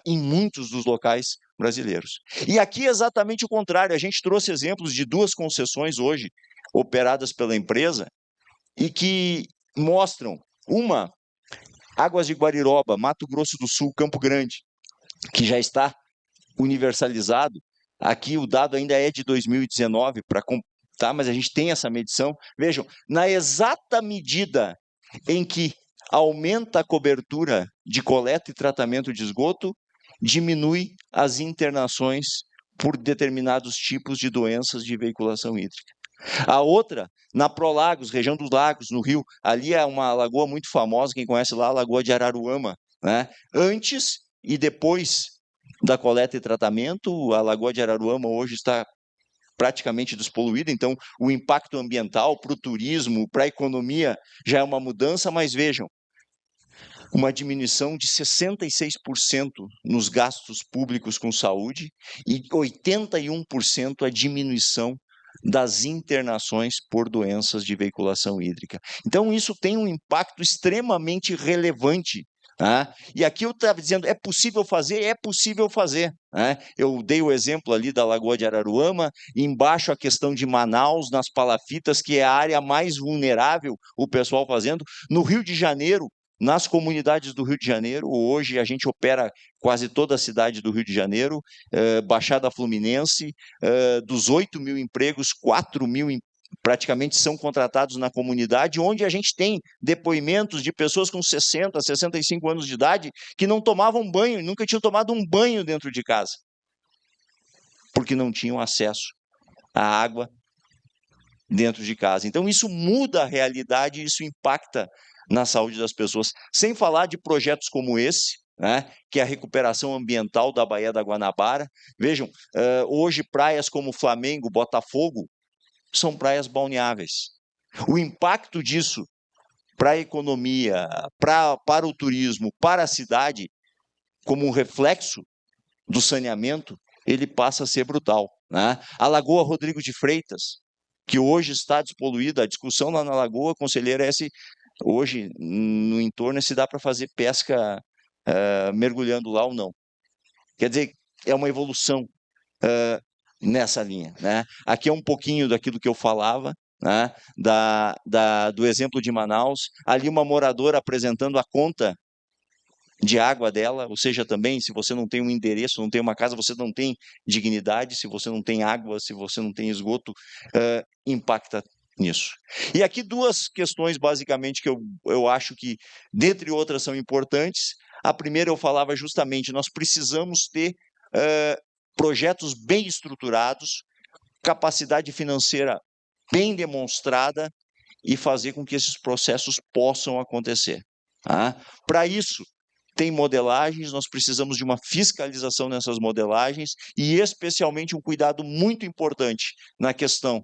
em muitos dos locais brasileiros. E aqui é exatamente o contrário, a gente trouxe exemplos de 2 concessões hoje operadas pela empresa e que mostram uma, Águas de Guariroba, Mato Grosso do Sul, Campo Grande, que já está universalizado. Aqui o dado ainda é de 2019, mas a gente tem essa medição. Vejam, na exata medida em que aumenta a cobertura de coleta e tratamento de esgoto, diminui as internações por determinados tipos de doenças de veiculação hídrica. A outra, na Prolagos, região dos Lagos, no Rio, ali é uma lagoa muito famosa, quem conhece lá, a Lagoa de Araruama, né? Antes e depois da coleta e tratamento, a Lagoa de Araruama hoje está praticamente despoluída, então o impacto ambiental para o turismo, para a economia, já é uma mudança, mas vejam, uma diminuição de 66% nos gastos públicos com saúde e 81% a diminuição das internações por doenças de veiculação hídrica. Então, isso tem um impacto extremamente relevante. E aqui eu estava dizendo, é possível fazer? É possível fazer. Eu dei o exemplo ali da Lagoa de Araruama, embaixo a questão de Manaus, nas palafitas, que é a área mais vulnerável, o pessoal fazendo. No Rio de Janeiro, nas comunidades do Rio de Janeiro. Hoje a gente opera quase toda a cidade do Rio de Janeiro, Baixada Fluminense, dos 8 mil empregos, 4 mil praticamente são contratados na comunidade, onde a gente tem depoimentos de pessoas com 60, 65 anos de idade que não tomavam banho, nunca tinham tomado um banho dentro de casa, porque não tinham acesso à água dentro de casa. Então isso muda a realidade, isso impacta na saúde das pessoas. Sem falar de projetos como esse, né, que é a recuperação ambiental da Baía da Guanabara. Vejam, hoje praias como Flamengo, Botafogo, são praias balneáveis. O impacto disso para a economia, para o turismo, para a cidade, como um reflexo do saneamento, ele passa a ser brutal, né? A Lagoa Rodrigo de Freitas, que hoje está despoluída, a discussão lá na Lagoa, conselheira, é se hoje no entorno se dá para fazer pesca mergulhando lá ou não. Quer dizer, é uma evolução nessa linha, né? Aqui é um pouquinho daquilo que eu falava, né? Do exemplo de Manaus. Ali uma moradora apresentando a conta de água dela, ou seja, também, se você não tem um endereço, não tem uma casa, você não tem dignidade, se você não tem água, se você não tem esgoto, impacta nisso. E aqui duas questões, basicamente, que eu acho que, dentre outras, são importantes. A primeira eu falava justamente, nós precisamos ter projetos bem estruturados, capacidade financeira bem demonstrada e fazer com que esses processos possam acontecer. Tá? Para isso, tem modelagens, nós precisamos de uma fiscalização nessas modelagens e, especialmente, um cuidado muito importante na questão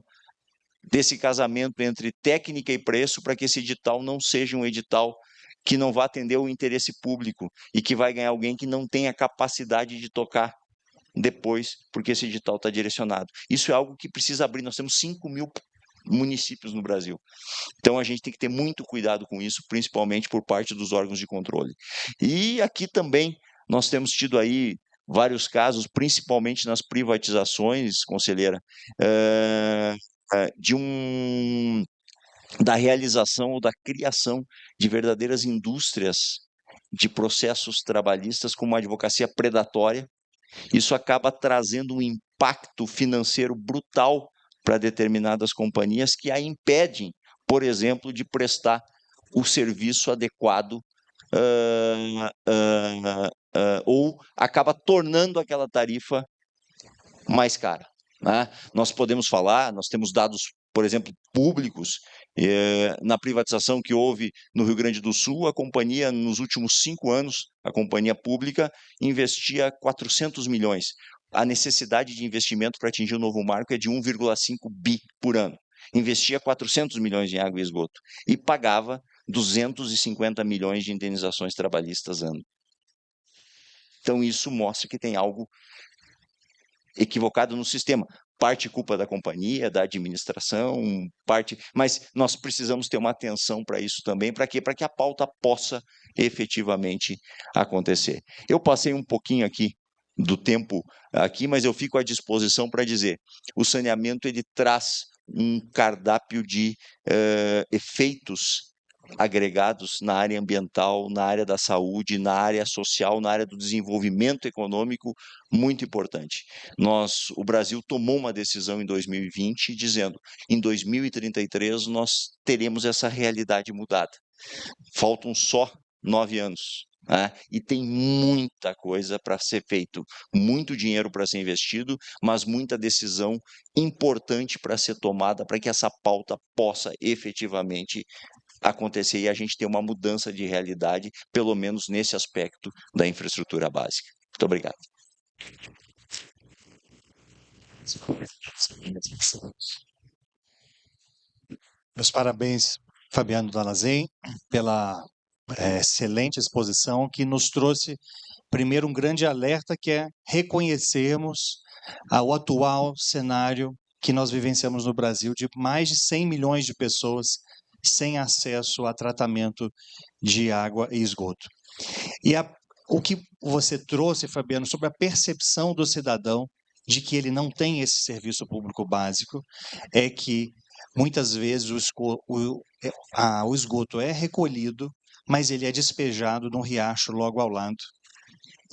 desse casamento entre técnica e preço, para que esse edital não seja um edital que não vá atender o interesse público e que vai ganhar alguém que não tenha capacidade de tocar depois, porque esse edital está direcionado. Isso é algo que precisa abrir. Nós temos 5 mil municípios no Brasil. Então, a gente tem que ter muito cuidado com isso, principalmente por parte dos órgãos de controle. E aqui também nós temos tido aí vários casos, principalmente nas privatizações, conselheira, da realização ou da criação de verdadeiras indústrias de processos trabalhistas com uma advocacia predatória. Isso acaba trazendo um impacto financeiro brutal para determinadas companhias que a impedem, por exemplo, de prestar o serviço adequado ou acaba tornando aquela tarifa mais cara. Né? Nós podemos falar, nós temos dados, por exemplo, públicos, na privatização que houve no Rio Grande do Sul, a companhia, nos últimos 5 anos, a companhia pública investia 400 milhões. A necessidade de investimento para atingir o novo marco é de 1,5 bi por ano. Investia 400 milhões em água e esgoto e pagava 250 milhões de indenizações trabalhistas ano. Então, isso mostra que tem algo equivocado no sistema. Parte culpa da companhia, da administração, parte, mas nós precisamos ter uma atenção para isso também, para quê? Para que a pauta possa efetivamente acontecer. Eu passei um pouquinho aqui do tempo aqui, mas eu fico à disposição para dizer, o saneamento ele traz um cardápio de efeitos agregados na área ambiental, na área da saúde, na área social, na área do desenvolvimento econômico, muito importante. O Brasil tomou uma decisão em 2020 dizendo, em 2033 nós teremos essa realidade mudada. Faltam só 9 anos. E tem muita coisa para ser feito, muito dinheiro para ser investido, mas muita decisão importante para ser tomada para que essa pauta possa efetivamente acontecer e a gente ter uma mudança de realidade, pelo menos nesse aspecto da infraestrutura básica. Muito obrigado. Meus parabéns, Fabiano Dalazen, pela excelente exposição que nos trouxe, primeiro, um grande alerta, que é reconhecermos o atual cenário que nós vivenciamos no Brasil, de mais de 100 milhões de pessoas sem acesso a tratamento de água e esgoto. E o que você trouxe, Fabiano, sobre a percepção do cidadão de que ele não tem esse serviço público básico, é que muitas vezes o esgoto é recolhido mas ele é despejado num riacho logo ao lado.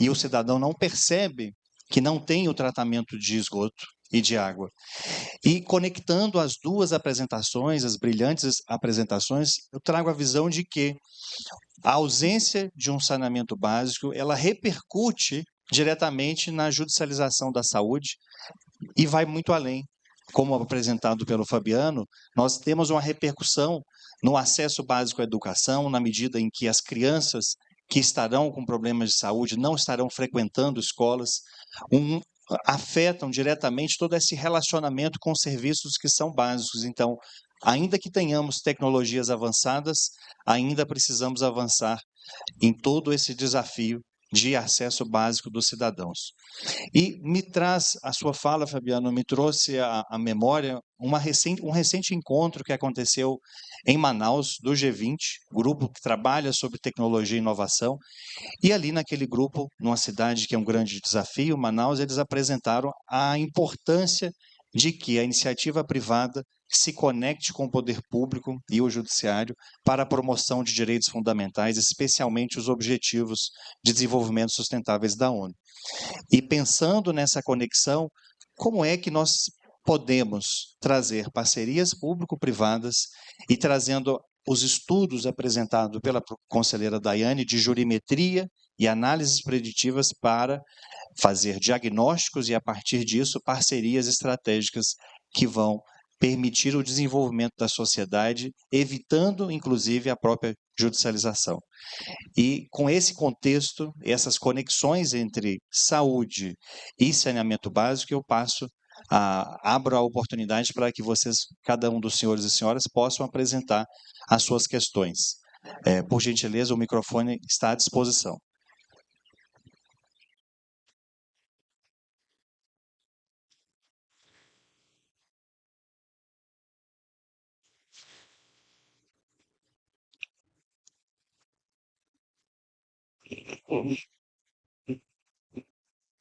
E o cidadão não percebe que não tem o tratamento de esgoto e de água. E conectando as duas apresentações, as brilhantes apresentações, eu trago a visão de que a ausência de um saneamento básico, ela repercute diretamente na judicialização da saúde e vai muito além. Como apresentado pelo Fabiano, nós temos uma repercussão no acesso básico à educação, na medida em que as crianças que estarão com problemas de saúde não estarão frequentando escolas, afetam diretamente todo esse relacionamento com serviços que são básicos. Então, ainda que tenhamos tecnologias avançadas, ainda precisamos avançar em todo esse desafio de acesso básico dos cidadãos. E me traz, a sua fala, Fabiano, me trouxe à memória um recente encontro que aconteceu em Manaus, do G20, grupo que trabalha sobre tecnologia e inovação, e ali naquele grupo, numa cidade que é um grande desafio, Manaus, eles apresentaram a importância de que a iniciativa privada se conecte com o poder público e o judiciário para a promoção de direitos fundamentais, especialmente os objetivos de desenvolvimento sustentáveis da ONU. E pensando nessa conexão, como é que nós podemos trazer parcerias público-privadas e trazendo os estudos apresentados pela conselheira Daiane de jurimetria e análises preditivas para fazer diagnósticos e, a partir disso, parcerias estratégicas que vão permitir o desenvolvimento da sociedade, evitando, inclusive, a própria judicialização. E, com esse contexto, essas conexões entre saúde e saneamento básico, eu abro a oportunidade para que vocês, cada um dos senhores e senhoras, possam apresentar as suas questões. Por gentileza, o microfone está à disposição.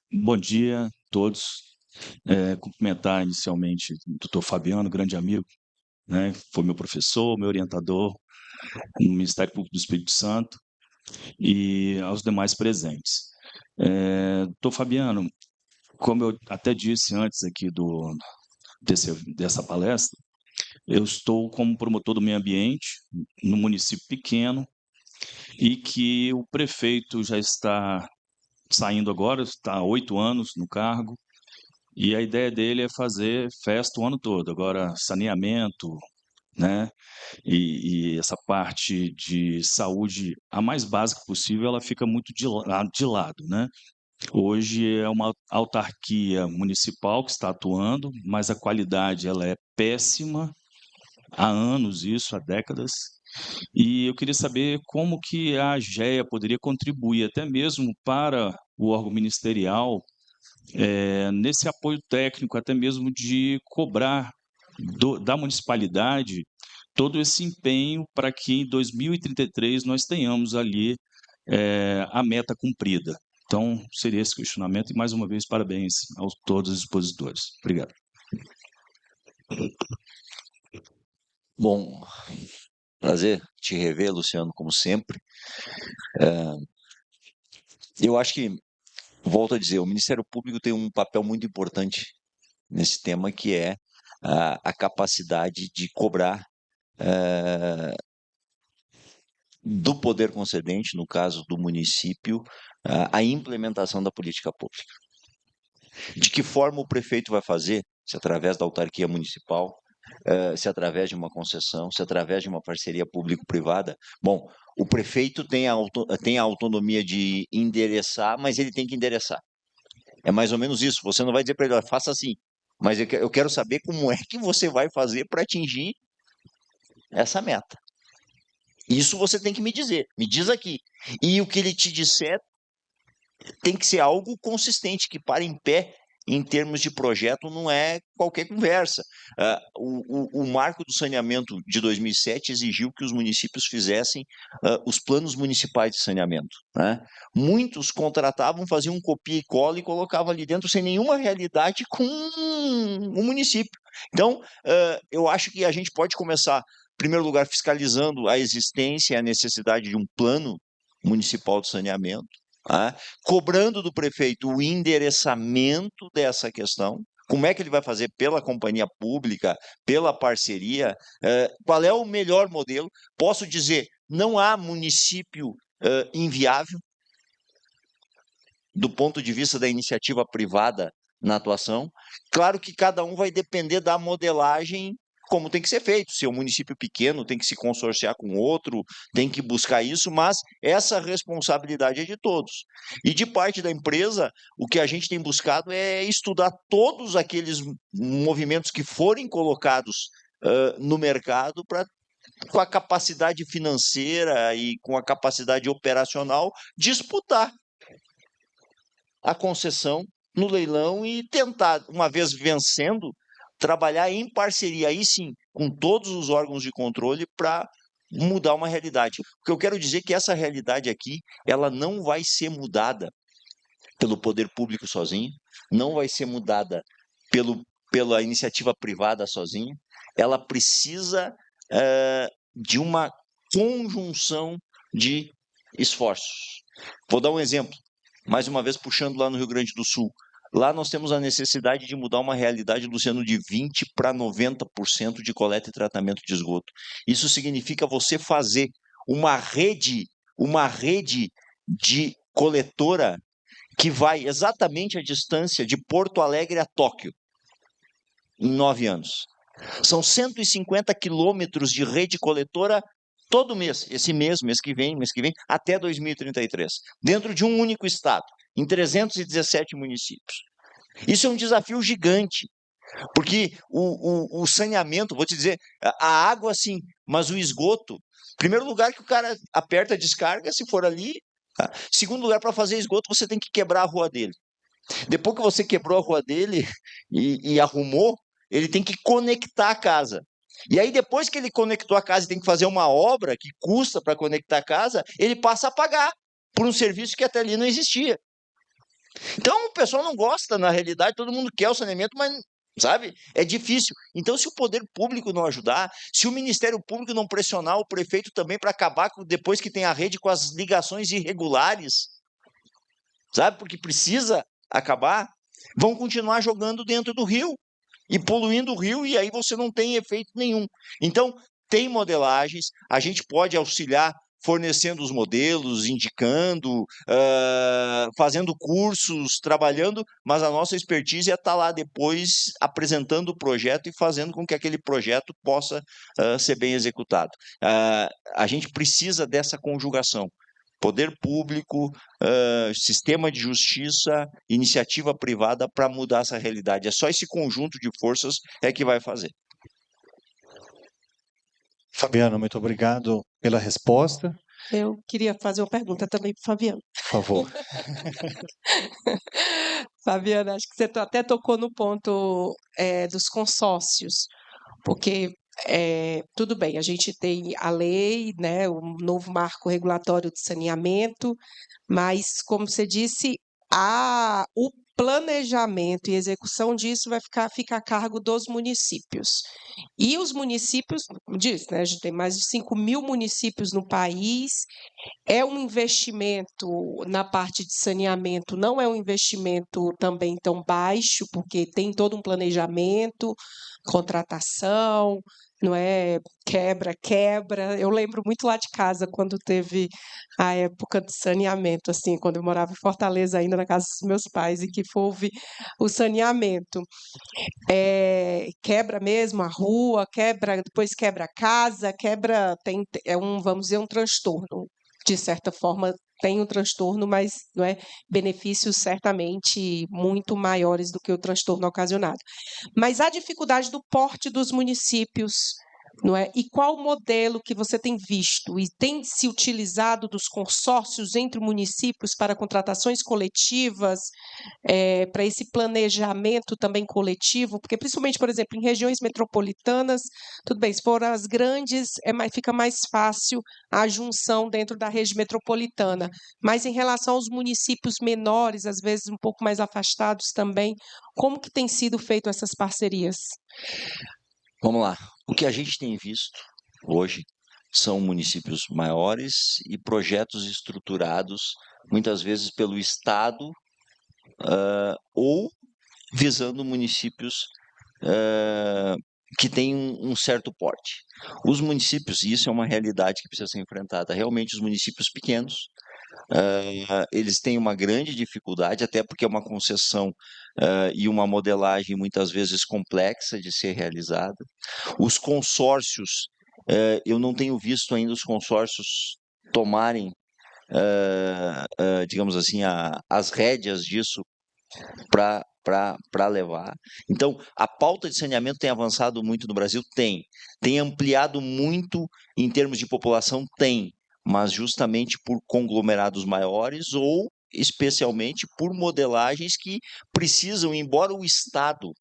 Bom dia a todos. Cumprimentar inicialmente o doutor Fabiano, grande amigo, né? Foi meu professor, meu orientador no Ministério Público do Espírito Santo, e aos demais presentes. Doutor Fabiano, como eu até disse antes aqui dessa palestra, eu estou como promotor do meio ambiente no município pequeno, e que o prefeito já está saindo agora, está há 8 anos no cargo, e a ideia dele é fazer festa o ano todo. Agora, saneamento, né? E essa parte de saúde, a mais básica possível, ela fica muito de lado, né? Hoje é uma autarquia municipal que está atuando, mas a qualidade ela é péssima, há anos isso, há décadas. E eu queria saber como que a AGEA poderia contribuir até mesmo para o órgão ministerial nesse apoio técnico, até mesmo de cobrar da municipalidade todo esse empenho para que em 2033 nós tenhamos ali a meta cumprida. Então, seria esse questionamento, e mais uma vez, parabéns a todos os expositores. Obrigado. Bom, prazer te rever, Luciano, como sempre. Eu acho que, volto a dizer, o Ministério Público tem um papel muito importante nesse tema, que é a capacidade de cobrar do poder concedente, no caso do município, a implementação da política pública. De que forma o prefeito vai fazer? Se através da autarquia municipal, se através de uma concessão, se através de uma parceria público-privada. Bom, o prefeito tem a autonomia de endereçar, mas ele tem que endereçar. É mais ou menos isso. Você não vai dizer para ele, faça assim. Mas eu quero saber como é que você vai fazer para atingir essa meta. Isso você tem que me dizer. Me diz aqui. E o que ele te disser tem que ser algo consistente, que pare em pé em termos de projeto, não é qualquer conversa. O marco do saneamento de 2007 exigiu que os municípios fizessem os planos municipais de saneamento, né? Muitos contratavam, faziam um copia e cola e colocavam ali dentro sem nenhuma realidade com o município. Então, eu acho que a gente pode começar em primeiro lugar, fiscalizando a existência e a necessidade de um plano municipal de saneamento, tá? Cobrando do prefeito o endereçamento dessa questão, como é que ele vai fazer pela companhia pública, pela parceria, qual é o melhor modelo. Posso dizer, não há município inviável do ponto de vista da iniciativa privada na atuação. Claro que cada um vai depender da modelagem, como tem que ser feito. Se é um município pequeno, tem que se consorciar com outro, tem que buscar isso, mas essa responsabilidade é de todos. E de parte da empresa, o que a gente tem buscado é estudar todos aqueles movimentos que forem colocados no mercado para, com a capacidade financeira e com a capacidade operacional, disputar a concessão no leilão e tentar, uma vez vencendo, trabalhar em parceria, aí sim, com todos os órgãos de controle para mudar uma realidade. O que eu quero dizer é que essa realidade aqui, ela não vai ser mudada pelo poder público sozinho, não vai ser mudada pela iniciativa privada sozinha, ela precisa de uma conjunção de esforços. Vou dar um exemplo, mais uma vez puxando lá no Rio Grande do Sul. Lá nós temos a necessidade de mudar uma realidade, Luciano, de 20% para 90% de coleta e tratamento de esgoto. Isso significa você fazer uma rede de coletora que vai exatamente a distância de Porto Alegre a Tóquio em 9 anos. São 150 quilômetros de rede coletora todo mês, esse mês que vem, até 2033, dentro de um único estado, em 317 municípios. Isso é um desafio gigante, porque o saneamento, vou te dizer, a água sim, mas o esgoto, em primeiro lugar que o cara aperta a descarga, se for ali, tá? Segundo lugar, para fazer esgoto, você tem que quebrar a rua dele. Depois que você quebrou a rua dele e arrumou, ele tem que conectar a casa. E aí, depois que ele conectou a casa e tem que fazer uma obra que custa para conectar a casa, ele passa a pagar por um serviço que até ali não existia. Então, o pessoal não gosta, na realidade, todo mundo quer o saneamento, mas, sabe, é difícil. Então, se o poder público não ajudar, se o Ministério Público não pressionar o prefeito também para acabar, depois que tem a rede, com as ligações irregulares, sabe, porque precisa acabar, vão continuar jogando dentro do rio e poluindo o rio, e aí você não tem efeito nenhum. Então, tem modelagens, a gente pode auxiliar fornecendo os modelos, indicando, fazendo cursos, trabalhando, mas a nossa expertise é estar lá depois apresentando o projeto e fazendo com que aquele projeto possa ser bem executado. A gente precisa dessa conjugação. Poder público, sistema de justiça, iniciativa privada para mudar essa realidade. É só esse conjunto de forças que vai fazer. Fabiano, muito obrigado pela resposta. Eu queria fazer uma pergunta também para o Fabiano. Por favor. Fabiano, acho que você até tocou no ponto dos consórcios, porque tudo bem, a gente tem a lei, né, o novo marco regulatório de saneamento, mas, como você disse, o planejamento e execução disso fica a cargo dos municípios. E os municípios, como disse, né, a gente tem mais de 5.000 municípios no país, é um investimento na parte de saneamento, não é um investimento também tão baixo, porque tem todo um planejamento, contratação, não é quebra. Eu lembro muito lá de casa, quando teve a época de saneamento, assim, quando eu morava em Fortaleza ainda, na casa dos meus pais, e que houve o saneamento. Quebra mesmo a rua, depois quebra a casa, vamos dizer, um transtorno. De certa forma, tem um transtorno, mas não é benefícios certamente muito maiores do que o transtorno ocasionado. Mas a dificuldade do porte dos municípios, não é? E qual o modelo que você tem visto e tem se utilizado dos consórcios entre municípios para contratações coletivas, para esse planejamento também coletivo? Porque, principalmente, por exemplo, em regiões metropolitanas, tudo bem, se for as grandes, fica mais fácil a junção dentro da rede metropolitana. Mas em relação aos municípios menores, às vezes um pouco mais afastados também, como que tem sido feito essas parcerias? Vamos lá. O que a gente tem visto hoje são municípios maiores e projetos estruturados, muitas vezes pelo Estado, ou visando municípios que têm um certo porte. Os municípios, e isso é uma realidade que precisa ser enfrentada, realmente os municípios pequenos, eles têm uma grande dificuldade, até porque é uma concessão e uma modelagem muitas vezes complexa de ser realizada. Os consórcios, eu não tenho visto ainda os consórcios tomarem, digamos assim, as rédeas disso para levar. Então, a pauta de saneamento tem avançado muito no Brasil? Tem. Tem ampliado muito em termos de população? Tem. Mas justamente por conglomerados maiores ou especialmente por modelagens que precisam, embora o Estado,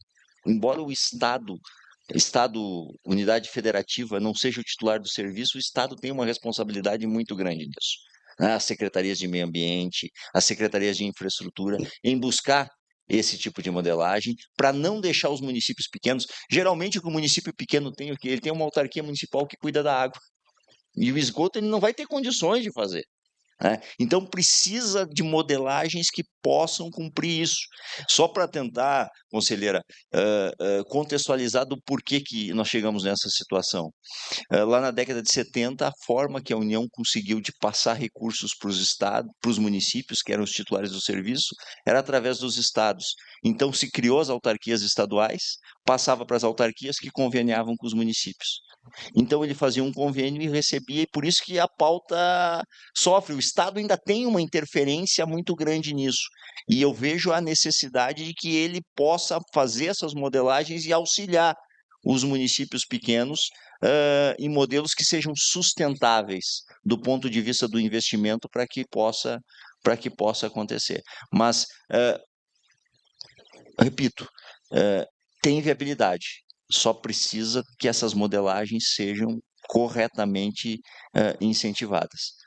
unidade federativa, não seja o titular do serviço, o Estado tem uma responsabilidade muito grande nisso. As secretarias de meio ambiente, as secretarias de infraestrutura, em buscar esse tipo de modelagem, para não deixar os municípios pequenos. Geralmente, o que o município pequeno tem, ele tem uma autarquia municipal que cuida da água. E o esgoto ele não vai ter condições de fazer. Então, precisa de modelagens que possam cumprir isso. Só para tentar, conselheira, contextualizar do porquê que nós chegamos nessa situação. Lá na década de 70, a forma que a União conseguiu de passar recursos para os estados, para os municípios, que eram os titulares do serviço, era através dos estados. Então, se criou as autarquias estaduais, passava para as autarquias que conveniavam com os municípios. Então, ele fazia um convênio e recebia, e por isso que a pauta sofre. O Estado ainda tem uma interferência muito grande nisso. E eu vejo a necessidade de que ele possa fazer essas modelagens e auxiliar os municípios pequenos em modelos que sejam sustentáveis do ponto de vista do investimento para que possa acontecer. Mas, repito, tem viabilidade, só precisa que essas modelagens sejam corretamente incentivadas.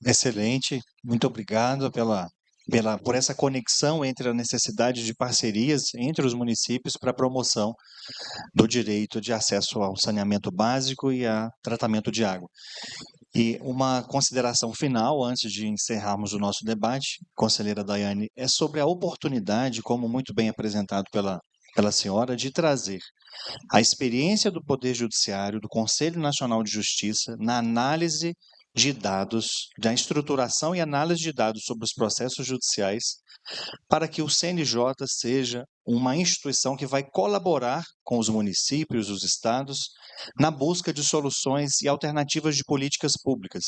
Excelente, muito obrigado por essa conexão entre a necessidade de parcerias entre os municípios para a promoção do direito de acesso ao saneamento básico e a tratamento de água. E uma consideração final, antes de encerrarmos o nosso debate, conselheira Daiane, é sobre a oportunidade, como muito bem apresentado pela senhora, de trazer a experiência do Poder Judiciário, do Conselho Nacional de Justiça, na análise de dados, da estruturação e análise de dados sobre os processos judiciais, para que o CNJ seja uma instituição que vai colaborar com os municípios, os estados, na busca de soluções e alternativas de políticas públicas,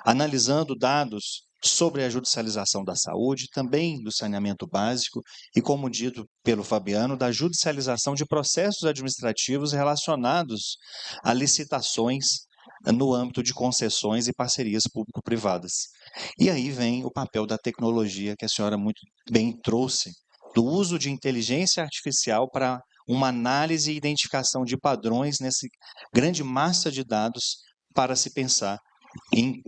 analisando dados sobre a judicialização da saúde, também do saneamento básico e, como dito pelo Fabiano, da judicialização de processos administrativos relacionados a licitações no âmbito de concessões e parcerias público-privadas. E aí vem o papel da tecnologia que a senhora muito bem trouxe, do uso de inteligência artificial para uma análise e identificação de padrões nessa grande massa de dados para se pensar em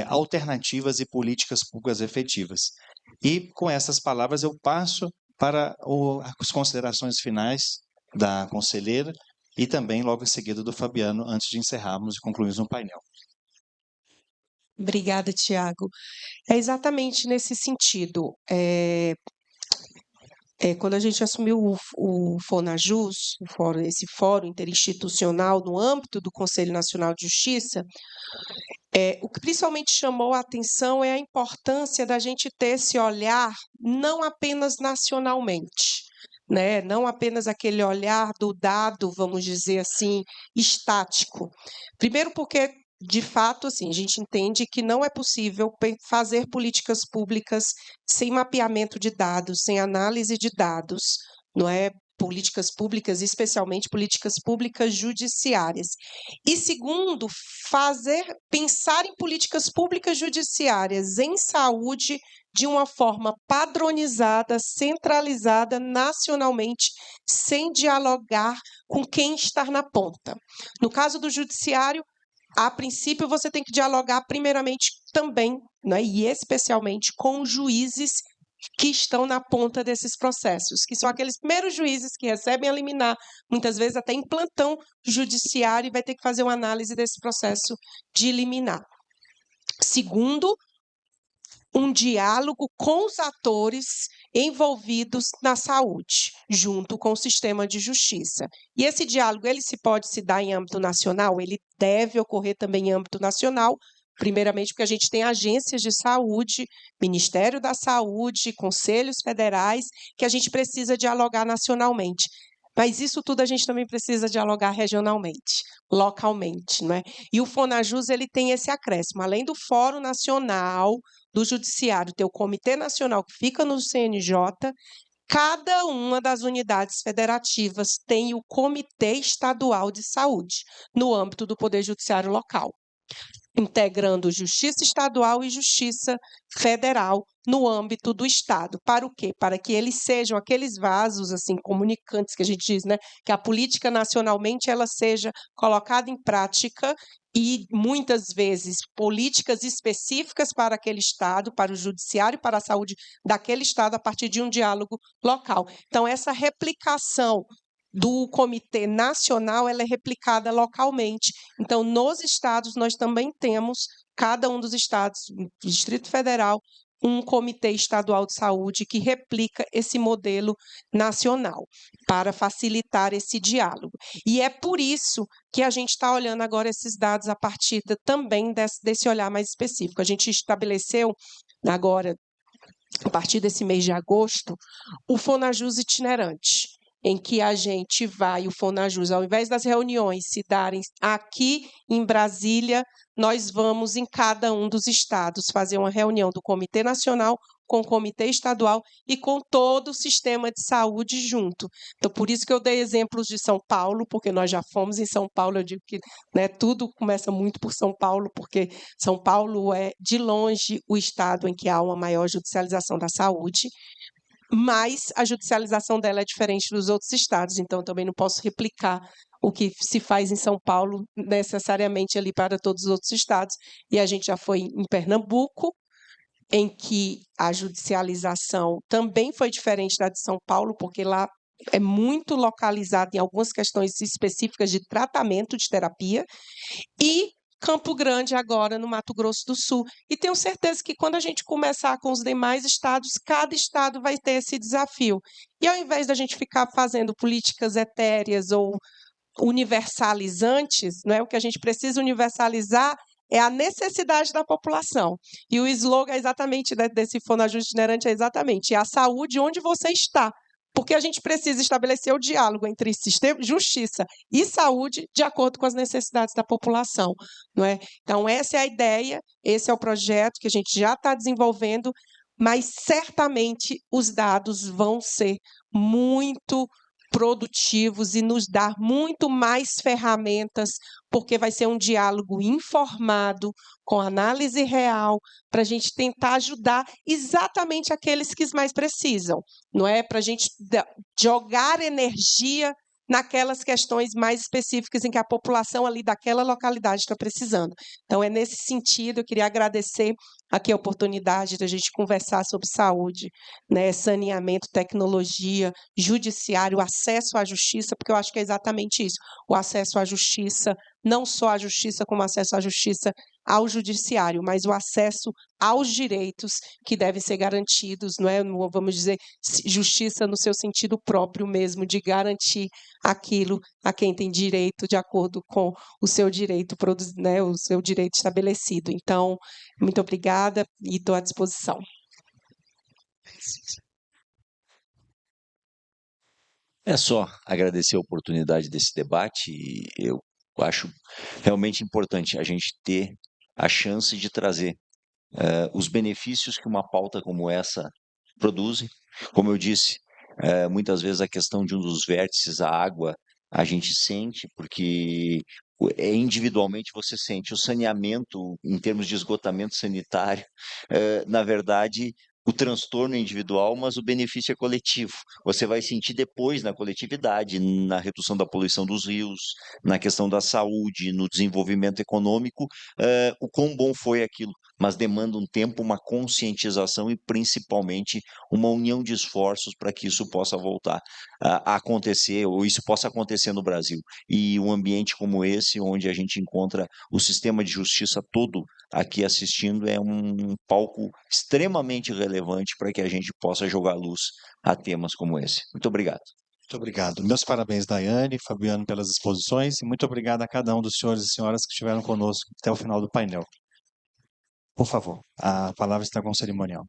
alternativas e políticas públicas efetivas. E com essas palavras eu passo para as considerações finais da conselheira e também logo em seguida do Fabiano, antes de encerrarmos e concluirmos o painel. Obrigada, Tiago. É exatamente nesse sentido. Quando a gente assumiu o FONAJUS, esse fórum interinstitucional no âmbito do Conselho Nacional de Justiça, o que principalmente chamou a atenção é a importância da gente ter esse olhar não apenas nacionalmente, né? Não apenas aquele olhar do dado, vamos dizer assim, estático. Primeiro porque, de fato, assim, a gente entende que não é possível fazer políticas públicas sem mapeamento de dados, sem análise de dados, não é? Políticas públicas, especialmente políticas públicas judiciárias. E segundo, pensar em políticas públicas judiciárias em saúde de uma forma padronizada, centralizada nacionalmente, sem dialogar com quem está na ponta. No caso do judiciário, a princípio, você tem que dialogar primeiramente também, né, e especialmente com juízes que estão na ponta desses processos, que são aqueles primeiros juízes que recebem a liminar, muitas vezes até em plantão judiciário, e vai ter que fazer uma análise desse processo de liminar. Segundo, um diálogo com os atores envolvidos na saúde, junto com o sistema de justiça. E esse diálogo, ele pode se dar em âmbito nacional? Ele deve ocorrer também em âmbito nacional, primeiramente porque a gente tem agências de saúde, Ministério da Saúde, conselhos federais, que a gente precisa dialogar nacionalmente. Mas isso tudo a gente também precisa dialogar regionalmente, localmente, não é? E o Fonajus, ele tem esse acréscimo, além do Fórum Nacional do Judiciário, ter o Comitê Nacional que fica no CNJ, cada uma das unidades federativas tem o Comitê Estadual de Saúde, no âmbito do Poder Judiciário local, integrando Justiça Estadual e Justiça Federal no âmbito do Estado. Para o quê? Para que eles sejam aqueles vasos assim comunicantes que a gente diz, né? Que a política nacionalmente ela seja colocada em prática e muitas vezes políticas específicas para aquele Estado, para o judiciário, para a saúde daquele Estado a partir de um diálogo local. Então, essa replicação do Comitê Nacional ela é replicada localmente. Então, nos estados, nós também temos, cada um dos estados, Distrito Federal, um Comitê Estadual de Saúde que replica esse modelo nacional, para facilitar esse diálogo. E é por isso que a gente está olhando agora esses dados a partir também desse olhar mais específico. A gente estabeleceu agora, a partir desse mês de agosto, o Fonajus itinerante, em que a gente vai, o Fonajus, ao invés das reuniões se darem aqui em Brasília, nós vamos em cada um dos estados fazer uma reunião do Comitê Nacional com o Comitê Estadual e com todo o sistema de saúde junto. Então, por isso que eu dei exemplos de São Paulo, porque nós já fomos em São Paulo, eu digo que né, tudo começa muito por São Paulo, porque São Paulo é, de longe, o estado em que há uma maior judicialização da saúde, mas a judicialização dela é diferente dos outros estados, então também não posso replicar o que se faz em São Paulo necessariamente ali para todos os outros estados. E a gente já foi em Pernambuco, em que a judicialização também foi diferente da de São Paulo, porque lá é muito localizado em algumas questões específicas de tratamento de terapia, e Campo Grande agora no Mato Grosso do Sul. E tenho certeza que quando a gente começar com os demais estados, cada estado vai ter esse desafio. E ao invés da gente ficar fazendo políticas etéreas ou universalizantes, não é? O que a gente precisa universalizar é a necessidade da população. E o slogan é exatamente desse Fonajus itinerante é exatamente a saúde onde você está. Porque a gente precisa estabelecer o diálogo entre sistema, justiça e saúde de acordo com as necessidades da população, não é? Então, essa é a ideia, esse é o projeto que a gente já está desenvolvendo, mas certamente os dados vão ser muito produtivos e nos dar muito mais ferramentas, porque vai ser um diálogo informado, com análise real, para a gente tentar ajudar exatamente aqueles que mais precisam, não é? Para a gente jogar energia naquelas questões mais específicas em que a população ali daquela localidade está precisando. Então, é nesse sentido, eu queria agradecer aqui a oportunidade da gente conversar sobre saúde, né, saneamento, tecnologia, judiciário, acesso à justiça, porque eu acho que é exatamente isso, o acesso à justiça, não só à justiça, como acesso à justiça ao judiciário, mas o acesso aos direitos que devem ser garantidos, não é? Vamos dizer, justiça no seu sentido próprio mesmo, de garantir aquilo a quem tem direito de acordo com o seu direito, né, o seu direito estabelecido. Então, muito obrigada e estou à disposição. É só agradecer a oportunidade desse debate e eu acho realmente importante a gente ter a chance de trazer os benefícios que uma pauta como essa produz. Como eu disse, muitas vezes a questão de um dos vértices, a água, a gente sente, porque individualmente você sente o saneamento em termos de esgotamento sanitário, na verdade, o transtorno individual, mas o benefício é coletivo. Você vai sentir depois na coletividade, na redução da poluição dos rios, na questão da saúde, no desenvolvimento econômico, o quão bom foi aquilo. Mas demanda um tempo, uma conscientização e principalmente uma união de esforços para que isso possa voltar a acontecer, ou isso possa acontecer no Brasil. E um ambiente como esse, onde a gente encontra o sistema de justiça todo aqui assistindo, é um palco extremamente relevante para que a gente possa jogar luz a temas como esse. Muito obrigado. Muito obrigado. Meus parabéns, Daiane, Fabiano, pelas exposições e muito obrigado a cada um dos senhores e senhoras que estiveram conosco até o final do painel. Por favor, a palavra está com o cerimonial.